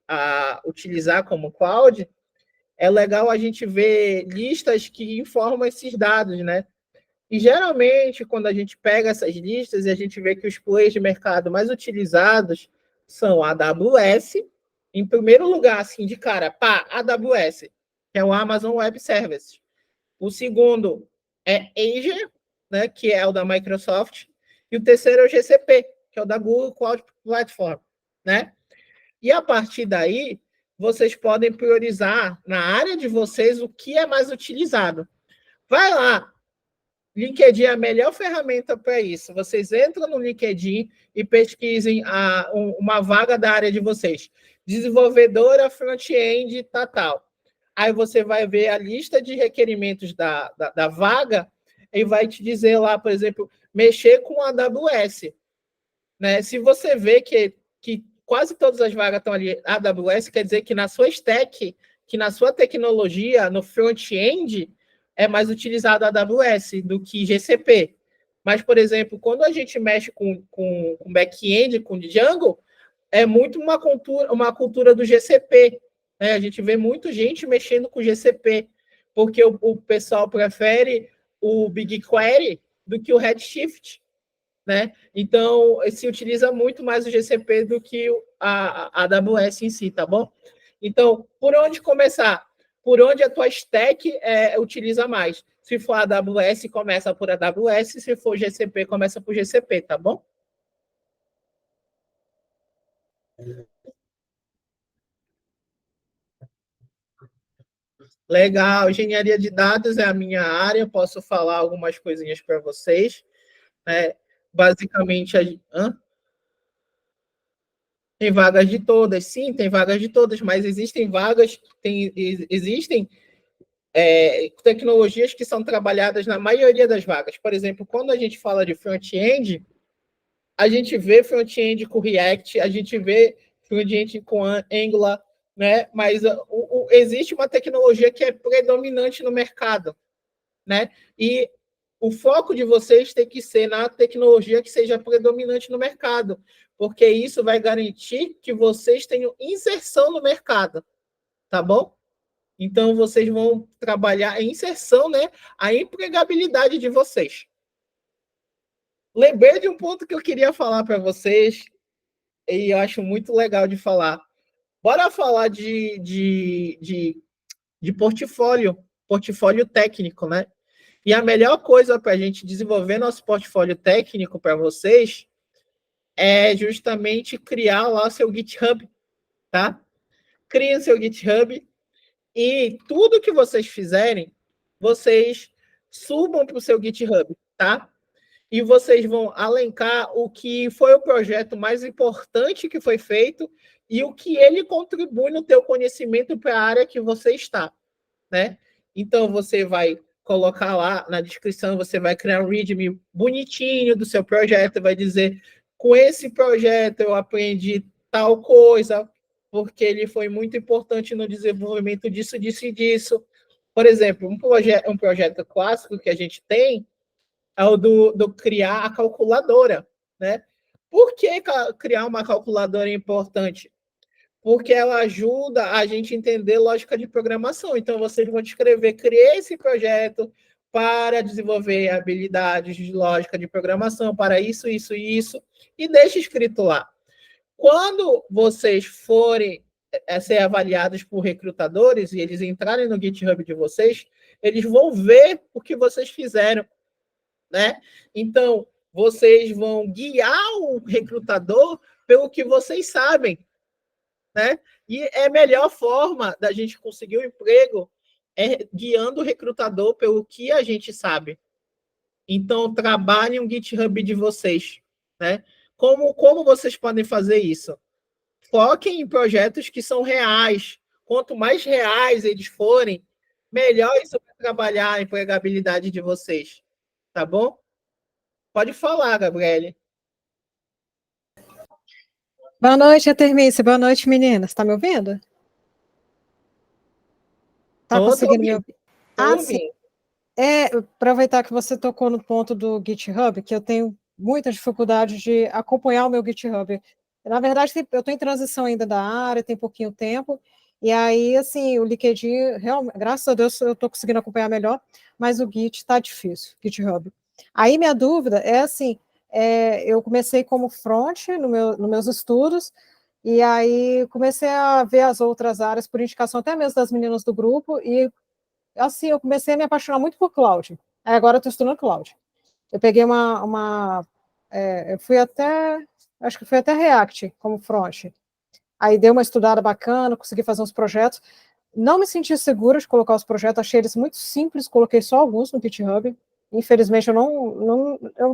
B: utilizar como cloud, é legal a gente ver listas que informam esses dados, né? E geralmente, quando a gente pega essas listas e a gente vê que os players de mercado mais utilizados são a AWS, em primeiro lugar, assim, de cara, pá, AWS, que é o Amazon Web Services. O segundo é Azure, né, que é o da Microsoft, e o terceiro é o GCP, que é o da Google Cloud Platform, né? E a partir daí, vocês podem priorizar na área de vocês o que é mais utilizado. Vai lá, LinkedIn é a melhor ferramenta para isso. Vocês entram no LinkedIn e pesquisem uma vaga da área de vocês. Desenvolvedora front-end, tal. Aí você vai ver a lista de requerimentos da vaga e vai te dizer lá, por exemplo, mexer com a AWS. Né? Se você vê que quase todas as vagas estão ali AWS, quer dizer que na sua stack, que na sua tecnologia, no front-end, é mais utilizado a AWS do que GCP. Mas, por exemplo, quando a gente mexe com back-end, com Django, é muito uma cultura do GCP. Né? A gente vê muita gente mexendo com GCP, porque o pessoal prefere o BigQuery do que o Redshift. Né? Então, se utiliza muito mais o GCP do que a AWS em si, tá bom? Então, por onde começar? Por onde a tua stack utiliza mais. Se for AWS, começa por AWS. Se for GCP, começa por GCP, tá bom? Legal. Engenharia de dados é a minha área. Posso falar algumas coisinhas para vocês. Né? Basicamente, tem vagas de todas, sim, tem vagas de todas, mas existem vagas, existem tecnologias que são trabalhadas na maioria das vagas. Por exemplo, quando a gente fala de front-end, a gente vê front-end com React, a gente vê front-end com Angular, né? Mas existe uma tecnologia que é predominante no mercado, né? E o foco de vocês tem que ser na tecnologia que seja predominante no mercado, porque isso vai garantir que vocês tenham inserção no mercado, tá bom? Então, vocês vão trabalhar a inserção, né? A empregabilidade de vocês. Lembrei de um ponto que eu queria falar para vocês, e eu acho muito legal de falar. Bora falar de portfólio técnico, né? E a melhor coisa para a gente desenvolver nosso portfólio técnico para vocês é justamente criar lá o seu GitHub, tá? Criem seu GitHub e tudo que vocês fizerem, vocês subam para o seu GitHub, tá? E vocês vão alencar o que foi o projeto mais importante que foi feito e o que ele contribui no teu conhecimento para a área que você está, né? Então, você vai colocar lá na descrição, você vai criar um README bonitinho do seu projeto, vai dizer, com esse projeto eu aprendi tal coisa, porque ele foi muito importante no desenvolvimento disso, disso e disso. Por exemplo, um projeto clássico que a gente tem é o do criar a calculadora, né? Por que criar uma calculadora é importante? Porque ela ajuda a gente a entender lógica de programação. Então, vocês vão descrever, criei esse projeto para desenvolver habilidades de lógica de programação, para isso, isso e isso, e deixa escrito lá. Quando vocês forem ser avaliados por recrutadores e eles entrarem no GitHub de vocês, eles vão ver o que vocês fizeram, né? Então, vocês vão guiar o recrutador pelo que vocês sabem, né? E é a melhor forma da gente conseguir um emprego é guiando o recrutador pelo que a gente sabe. Então, trabalhem um GitHub de vocês, né? Como vocês podem fazer isso? Foquem em projetos que são reais. Quanto mais reais eles forem, melhor isso vai trabalhar a empregabilidade de vocês. Tá bom? Pode falar, Gabriele.
E: Boa noite, Artemísia. Boa noite, meninas. Tá me ouvindo? Tá conseguindo me ouvir? Sim. Aproveitar que você tocou no ponto do GitHub, que eu tenho muita dificuldade de acompanhar o meu GitHub. Na verdade, eu estou em transição ainda da área, tem pouquinho tempo, e aí, assim, o LinkedIn, realmente, graças a Deus, eu estou conseguindo acompanhar melhor, mas o Git está difícil, GitHub. Aí, minha dúvida é assim, eu comecei como front nos meus estudos, e aí comecei a ver as outras áreas por indicação até mesmo das meninas do grupo, e assim, eu comecei a me apaixonar muito por cloud. Aí agora eu estou estudando cloud. Eu peguei eu fui acho que foi até React como front. Aí dei uma estudada bacana, consegui fazer uns projetos. Não me senti segura de colocar os projetos, achei eles muito simples, coloquei só alguns no GitHub. Infelizmente,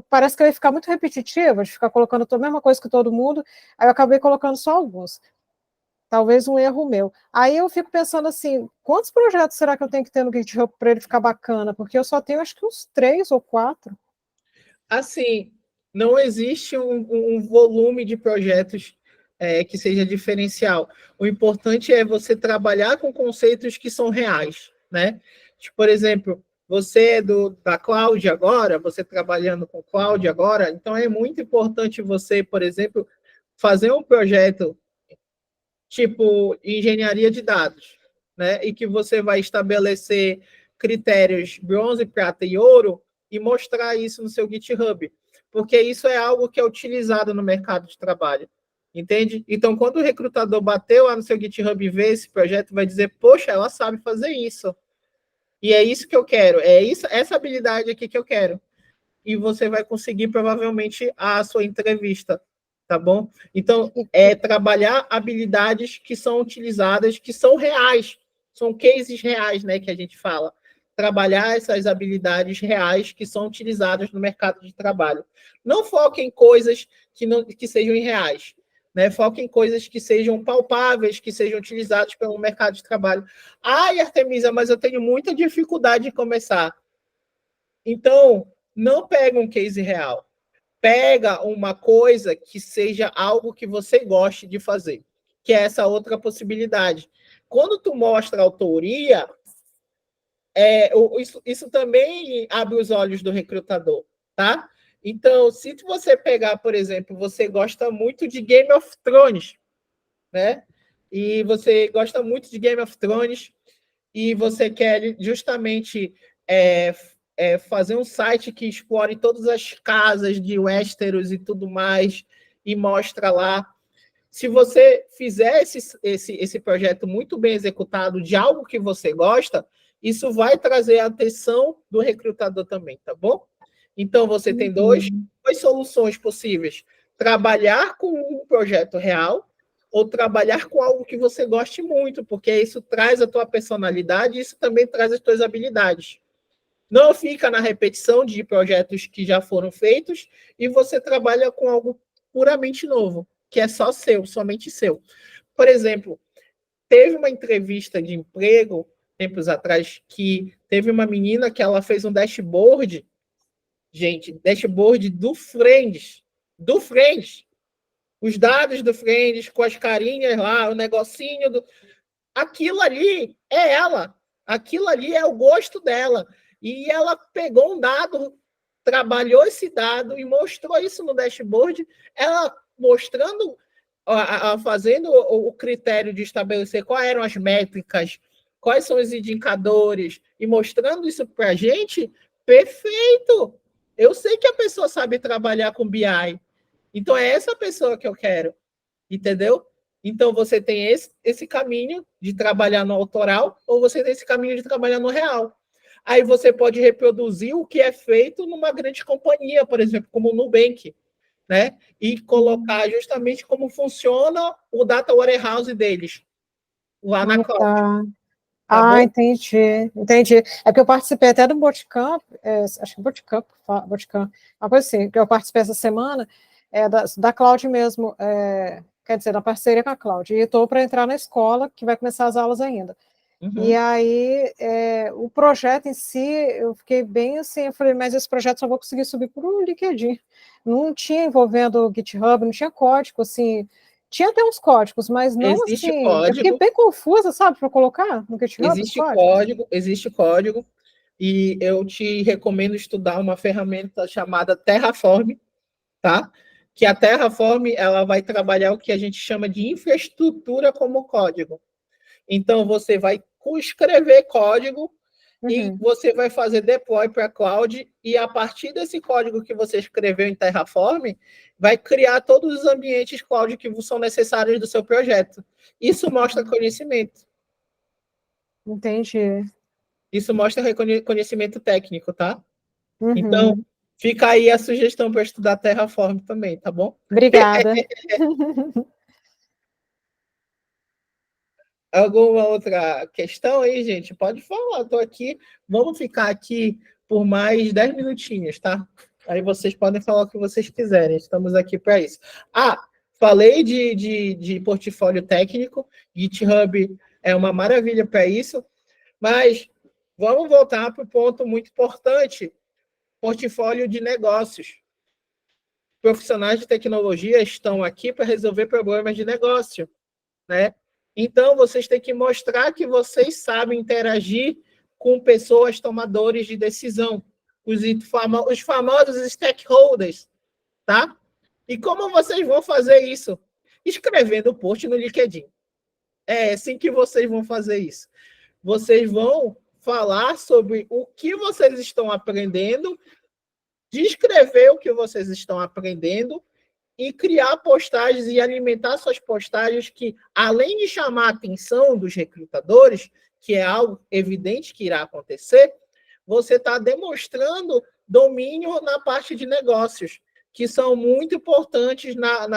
E: parece que eu ia ficar muito repetitiva, de ficar colocando a mesma coisa que todo mundo, aí eu acabei colocando só alguns. Talvez um erro meu. Aí eu fico pensando assim, quantos projetos será que eu tenho que ter no GitHub para ele ficar bacana? Porque eu só tenho, acho que uns 3 ou 4.
B: Assim, não existe um volume de projetos que seja diferencial. O importante é você trabalhar com conceitos que são reais, né? Por exemplo, você é da cloud agora, você trabalhando com cloud agora, então é muito importante você, por exemplo, fazer um projeto tipo engenharia de dados, né? E que você vai estabelecer critérios bronze, prata e ouro e mostrar isso no seu GitHub, porque isso é algo que é utilizado no mercado de trabalho, entende? Então, quando o recrutador bateu lá no seu GitHub e vê esse projeto, vai dizer, poxa, ela sabe fazer isso. E é isso que eu quero, essa habilidade aqui que eu quero. E você vai conseguir, provavelmente, a sua entrevista, tá bom? Então, trabalhar habilidades que são utilizadas, que são reais, são cases reais, né, que a gente fala. Trabalhar essas habilidades reais que são utilizadas no mercado de trabalho. Não foque em coisas que sejam irreais, né? Foque em coisas que sejam palpáveis, que sejam utilizadas pelo mercado de trabalho. Ai, Artemisa, mas eu tenho muita dificuldade em começar. Então, não pega um case real. Pega uma coisa que seja algo que você goste de fazer, que é essa outra possibilidade. Quando tu mostra a autoria, isso também abre os olhos do recrutador, tá? Então, se você pegar, por exemplo, você gosta muito de Game of Thrones, né? E você gosta muito de Game of Thrones e você quer justamente fazer um site que explore todas as casas de Westeros e tudo mais e mostra lá. Se você fizer esse projeto muito bem executado de algo que você gosta, isso vai trazer a atenção do recrutador também, tá bom? Então, você tem duas soluções possíveis. Trabalhar com um projeto real ou trabalhar com algo que você goste muito, porque isso traz a tua personalidade e isso também traz as tuas habilidades. Não fica na repetição de projetos que já foram feitos e você trabalha com algo puramente novo, que é só seu, somente seu. Por exemplo, teve uma entrevista de emprego, tempos atrás, que teve uma menina que ela fez um dashboard, gente, dashboard do Friends, os dados do Friends, com as carinhas lá, o negocinho do... Aquilo ali é ela, aquilo ali é o gosto dela. E ela pegou um dado, trabalhou esse dado e mostrou isso no dashboard, ela mostrando, fazendo o critério de estabelecer quais eram as métricas, quais são os indicadores, e mostrando isso para a gente, perfeito! Eu sei que a pessoa sabe trabalhar com BI, então é essa pessoa que eu quero, entendeu? Então, você tem esse caminho de trabalhar no autoral, ou você tem esse caminho de trabalhar no real. Aí você pode reproduzir o que é feito numa grande companhia, por exemplo, como o Nubank, né? E colocar justamente como funciona o data warehouse deles, lá na cloud.
E: Tá.
B: Tá
E: Entendi, entendi. É porque eu participei até do Bootcamp, acho que Bootcamp, uma coisa assim, que eu participei essa semana, da Cloud mesmo, quer dizer, da parceria com a Cloud, e estou para entrar na escola, que vai começar as aulas ainda. E aí, o projeto em si, eu fiquei bem assim, eu falei, mas esse projeto só vou conseguir subir por um LinkedIn. Não tinha envolvendo o GitHub, não tinha código, assim, tinha até uns códigos, mas não
B: Existe
E: assim, eu fiquei
B: código,
E: bem confusa, sabe, para colocar no GitHub os códigos.
B: existe código, e eu te recomendo estudar uma ferramenta chamada Terraform, tá? Que a Terraform, ela vai trabalhar o que a gente chama de infraestrutura como código. Então, você vai escrever código e você vai fazer deploy para a cloud, e a partir desse código que você escreveu em Terraform, vai criar todos os ambientes cloud que são necessários do seu projeto. Isso mostra conhecimento.
E: Entendi.
B: Isso mostra conhecimento técnico, tá? Então, fica aí a sugestão para estudar Terraform também, tá bom?
E: Obrigada.
B: Alguma outra questão aí, gente? Pode falar, estou aqui. Vamos ficar aqui por mais 10 minutinhos, tá? Aí vocês podem falar o que vocês quiserem. Estamos aqui para isso. Falei de portfólio técnico. GitHub é uma maravilha para isso. Mas vamos voltar para o ponto muito importante: portfólio de negócios. Profissionais de tecnologia estão aqui para resolver problemas de negócio, né? Então, vocês têm que mostrar que vocês sabem interagir com pessoas tomadores de decisão, os famosos stakeholders, tá? E como vocês vão fazer isso? Escrevendo post no LinkedIn. É assim que vocês vão fazer isso. Vocês vão falar sobre o que vocês estão aprendendo, descrever o que vocês estão aprendendo e criar postagens e alimentar suas postagens que, além de chamar a atenção dos recrutadores, que é algo evidente que irá acontecer, você está demonstrando domínio na parte de negócios, que são muito importantes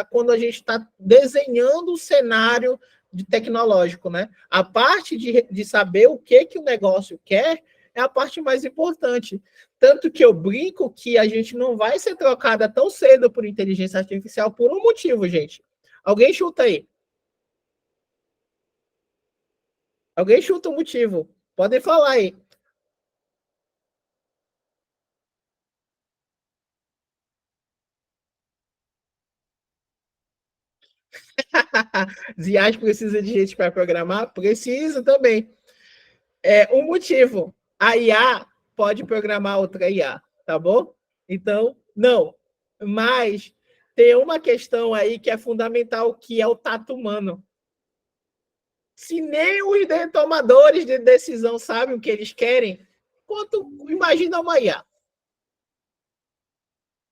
B: quando a gente está desenhando o cenário tecnológico, né? A parte de saber o que o negócio quer é a parte mais importante. Tanto que eu brinco que a gente não vai ser trocada tão cedo por inteligência artificial por um motivo, gente. Alguém chuta aí. Alguém chuta o motivo. Podem falar aí. Ziad precisa de gente para programar? Precisa também. Um motivo. A IA pode programar outra IA, tá bom? Então, não. Mas tem uma questão aí que é fundamental, que é o tato humano. Se nem os tomadores de decisão sabem o que eles querem, imagina uma IA.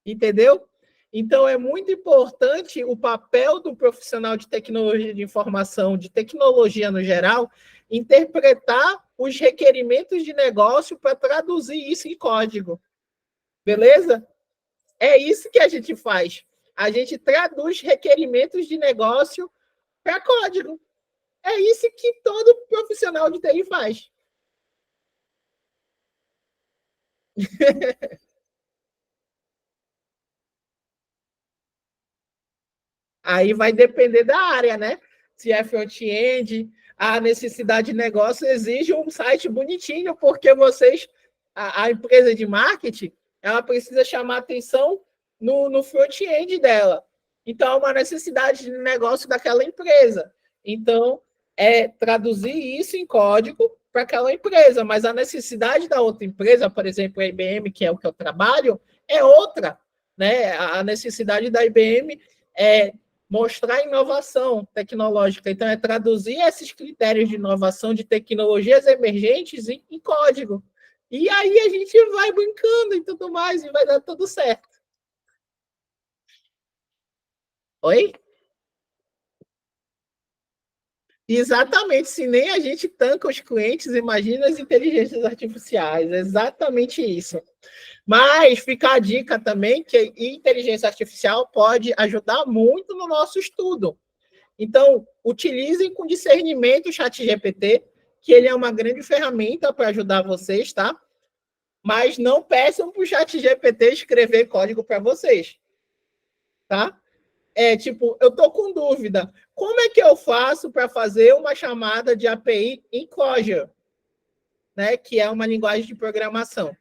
B: Entendeu? Então, é muito importante o papel do profissional de tecnologia de informação, de tecnologia no geral, interpretar os requerimentos de negócio para traduzir isso em código. Beleza? É isso que a gente faz. A gente traduz requerimentos de negócio para código. É isso que todo profissional de TI faz. Aí vai depender da área, né? Se é front-end, a necessidade de negócio exige um site bonitinho, porque a empresa de marketing, ela precisa chamar atenção no front-end dela. Então, é uma necessidade de negócio daquela empresa. Então, é traduzir isso em código para aquela empresa, mas a necessidade da outra empresa, por exemplo, a IBM, que é o que eu trabalho, é outra, né? A necessidade da IBM é mostrar inovação tecnológica. Então, é traduzir esses critérios de inovação de tecnologias emergentes em código. E aí a gente vai brincando e tudo mais, e vai dar tudo certo. Oi? Exatamente, se nem a gente tanca os clientes, imagina as inteligências artificiais, exatamente isso. Mas fica a dica também que inteligência artificial pode ajudar muito no nosso estudo. Então, utilizem com discernimento o ChatGPT, que ele é uma grande ferramenta para ajudar vocês, tá? Mas não peçam para o ChatGPT escrever código para vocês, tá? Tipo, eu tô com dúvida. Como é que eu faço para fazer uma chamada de API em Clojure, né? Que é uma linguagem de programação.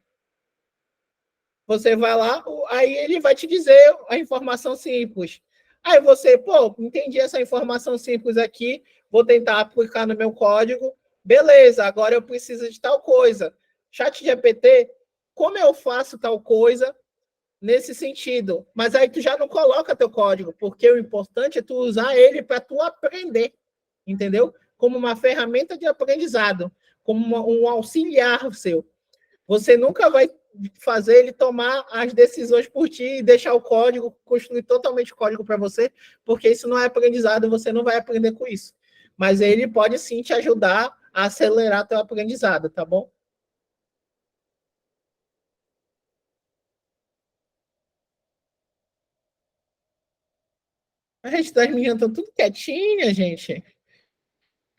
B: Você vai lá, aí ele vai te dizer a informação simples. Aí você, entendi essa informação simples aqui, vou tentar aplicar no meu código. Beleza, agora eu preciso de tal coisa. ChatGPT, como eu faço tal coisa nesse sentido? Mas aí tu já não coloca teu código, porque o importante é tu usar ele para tu aprender, entendeu? Como uma ferramenta de aprendizado, como um auxiliar seu. Você nunca vai fazer ele tomar as decisões por ti e deixar o código, construir totalmente o código para você, porque isso não é aprendizado, você não vai aprender com isso. Mas ele pode sim te ajudar a acelerar teu aprendizado, tá bom? A gente das meninas estão tudo quietinha, gente.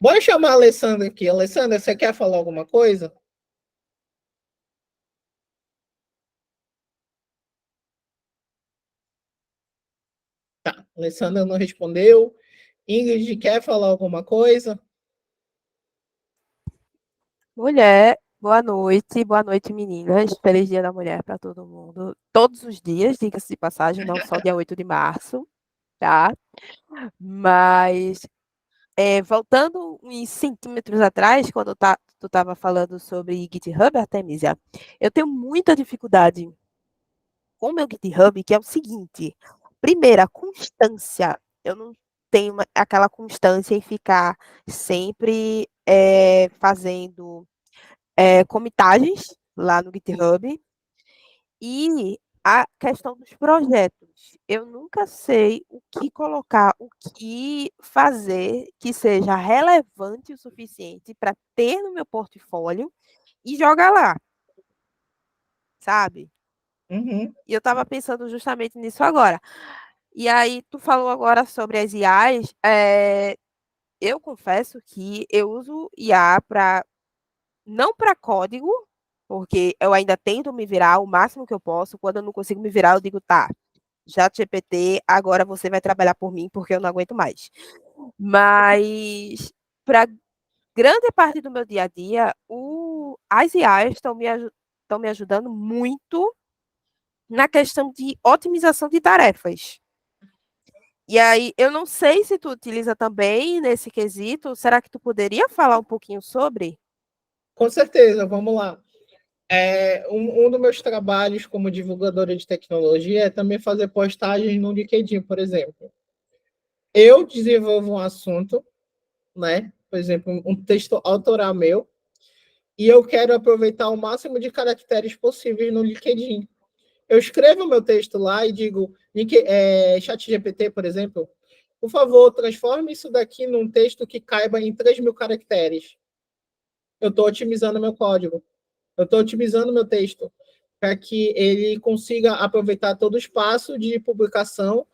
B: Bora chamar a Alessandra aqui. Alessandra, você quer falar alguma coisa? Tá, Alessandra não respondeu. Ingrid, quer falar alguma coisa?
F: Mulher, boa noite, meninas. Feliz Dia da Mulher para todo mundo. Todos os dias, diga-se de passagem, não só dia 8 de março, tá? Mas, voltando uns centímetros atrás, quando tu estava falando sobre GitHub, Artemisia, eu tenho muita dificuldade com o meu GitHub, que é o seguinte: primeiro, a constância. Eu não tenho aquela constância em ficar sempre fazendo comitagens lá no GitHub. E a questão dos projetos. Eu nunca sei o que colocar, o que fazer que seja relevante o suficiente para ter no meu portfólio e jogar lá, sabe?
B: Uhum.
F: E eu estava pensando justamente nisso agora. E aí, tu falou agora sobre as IAs. Eu confesso que eu uso IA não para código, porque eu ainda tento me virar o máximo que eu posso. Quando eu não consigo me virar, eu digo, tá, ChatGPT, agora você vai trabalhar por mim, porque eu não aguento mais. Mas, para grande parte do meu dia a dia, as IAs estão me ajudando muito na questão de otimização de tarefas. E aí, eu não sei se tu utiliza também nesse quesito. Será que tu poderia falar um pouquinho sobre?
B: Com certeza, vamos lá. Um dos meus trabalhos como divulgadora de tecnologia é também fazer postagens no LinkedIn, por exemplo. Eu desenvolvo um assunto, né? Por exemplo, um texto autoral meu, e eu quero aproveitar o máximo de caracteres possíveis no LinkedIn. Eu escrevo o meu texto lá e digo, ChatGPT, por exemplo, por favor, transforme isso daqui num texto que caiba em 3.000 caracteres. Eu estou otimizando meu código. Eu estou otimizando meu texto para que ele consiga aproveitar todo o espaço de publicação,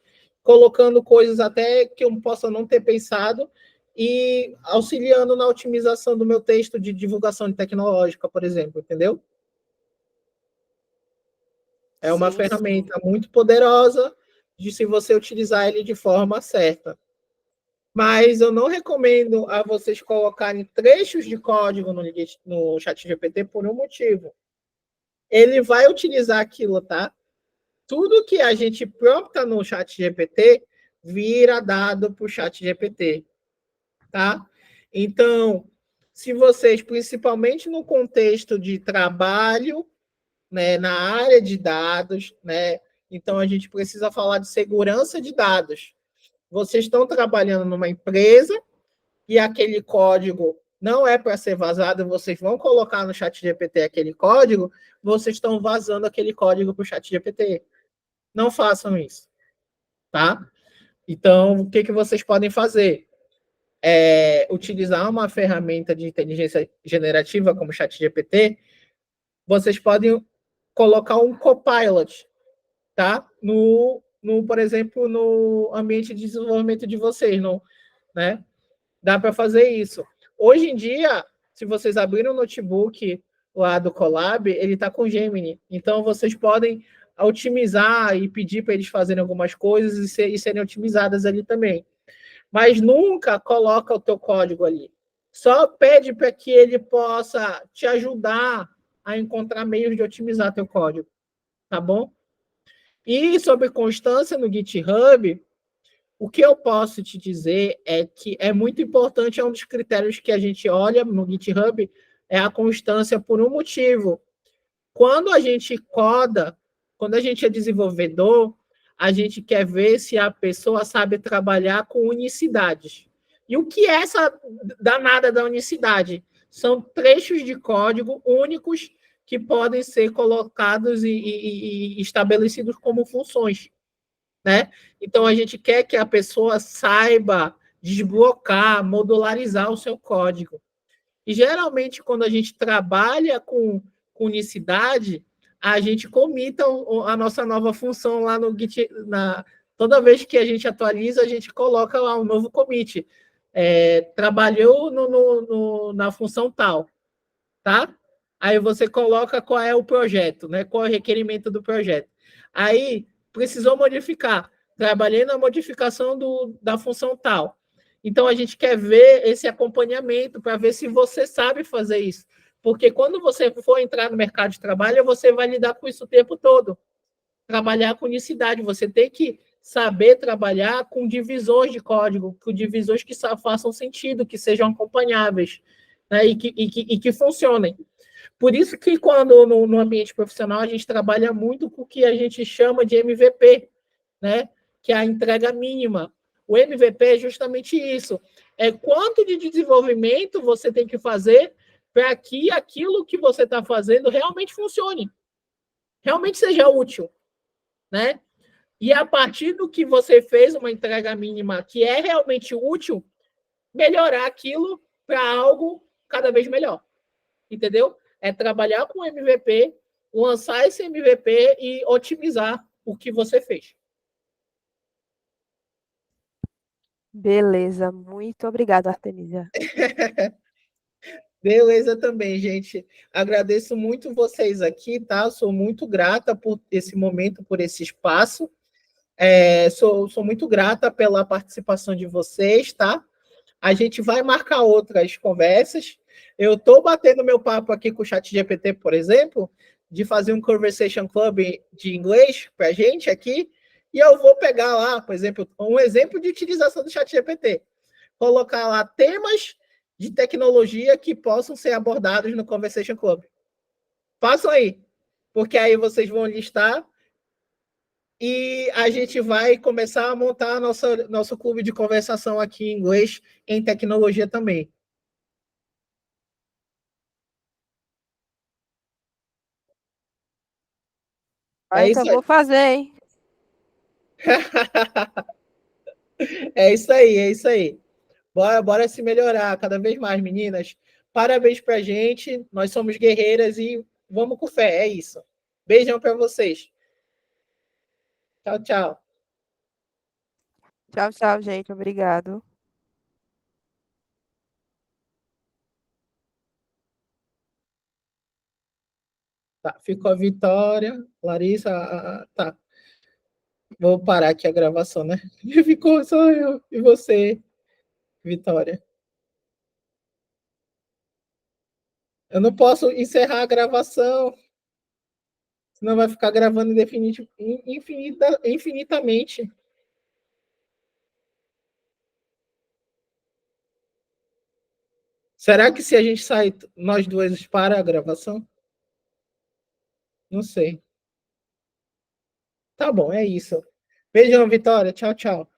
B: colocando coisas até que eu possa não ter pensado e auxiliando na otimização do meu texto de divulgação tecnológica, por exemplo, entendeu? É uma
F: Sim, sim.
B: ferramenta muito poderosa de se você utilizar ele de forma certa. Mas eu não recomendo a vocês colocarem trechos de código no ChatGPT por um motivo. Ele vai utilizar aquilo, tá? Tudo que a gente prompta no ChatGPT vira dado para o ChatGPT, tá? Então, se vocês, principalmente no contexto de trabalho, né, na área de dados, né? Então a gente precisa falar de segurança de dados. Vocês estão trabalhando numa empresa e aquele código não é para ser vazado, vocês vão colocar no ChatGPT aquele código, vocês estão vazando aquele código para o ChatGPT. Não façam isso, tá? Então, o que vocês podem fazer? utilizar uma ferramenta de inteligência generativa como o ChatGPT, vocês podem colocar um copilot, tá? Por exemplo, no ambiente de desenvolvimento de vocês, né? Dá para fazer isso. Hoje em dia, se vocês abrirem o notebook lá do Colab, ele está com Gemini. Então, vocês podem otimizar e pedir para eles fazerem algumas coisas e serem otimizadas ali também. Mas nunca coloca o teu código ali. Só pede para que ele possa te ajudar a encontrar meios de otimizar teu código. Tá bom? E sobre constância no GitHub, o que eu posso te dizer é que é muito importante, é um dos critérios que a gente olha no GitHub, é a constância por um motivo. Quando a gente coda, quando a gente é desenvolvedor, a gente quer ver se a pessoa sabe trabalhar com unicidades. E o que é essa danada da unicidade? São trechos de código únicos que podem ser colocados e estabelecidos como funções, né? Então, a gente quer que a pessoa saiba desblocar, modularizar o seu código. E, geralmente, quando a gente trabalha com unicidade, a gente comita a nossa nova função lá no Git. Toda vez que a gente atualiza, a gente coloca lá um novo commit. Trabalhou na função tal, tá? Aí você coloca qual é o projeto, né? Qual é o requerimento do projeto. Aí, precisou modificar. Trabalhei na modificação da função tal. Então, a gente quer ver esse acompanhamento para ver se você sabe fazer isso. Porque quando você for entrar no mercado de trabalho, você vai lidar com isso o tempo todo. Trabalhar com unicidade. Você tem que saber trabalhar com divisões de código, com divisões que façam sentido, que sejam acompanháveis, né? e que funcionem. Por isso que quando no ambiente profissional a gente trabalha muito com o que a gente chama de MVP, né? Que é a entrega mínima. O MVP é justamente isso. É quanto de desenvolvimento você tem que fazer para que aquilo que você está fazendo realmente funcione, realmente seja útil, né? E a partir do que você fez uma entrega mínima que é realmente útil, melhorar aquilo para algo cada vez melhor. Entendeu? É trabalhar com MVP, lançar esse MVP e otimizar o que você fez.
F: Beleza, muito obrigada, Artemisia.
B: Beleza também, gente. Agradeço muito vocês aqui, tá? Sou muito grata por esse momento, por esse espaço. Sou muito grata pela participação de vocês, tá? A gente vai marcar outras conversas. Eu estou batendo meu papo aqui com o ChatGPT, por exemplo, de fazer um Conversation Club de inglês para a gente aqui, e eu vou pegar lá, por exemplo, um exemplo de utilização do ChatGPT. Colocar lá temas de tecnologia que possam ser abordados no Conversation Club. Façam aí, porque aí vocês vão listar e a gente vai começar a montar nosso clube de conversação aqui em inglês, em tecnologia também.
F: Então, vou fazer, hein?
B: É isso aí, é isso aí. Bora se melhorar cada vez mais, meninas. Parabéns pra gente, nós somos guerreiras e vamos com fé, é isso. Beijão para vocês. Tchau, tchau.
F: Tchau, tchau, gente. Obrigado.
B: Tá, ficou a Vitória, Larissa, tá. Vou parar aqui a gravação, né? Ficou só eu e você, Vitória. Eu não posso encerrar a gravação, senão vai ficar gravando infinitamente. Será que se a gente sair, nós duas para a gravação? Não sei. Tá bom, é isso. Beijão, Vitória. Tchau, tchau.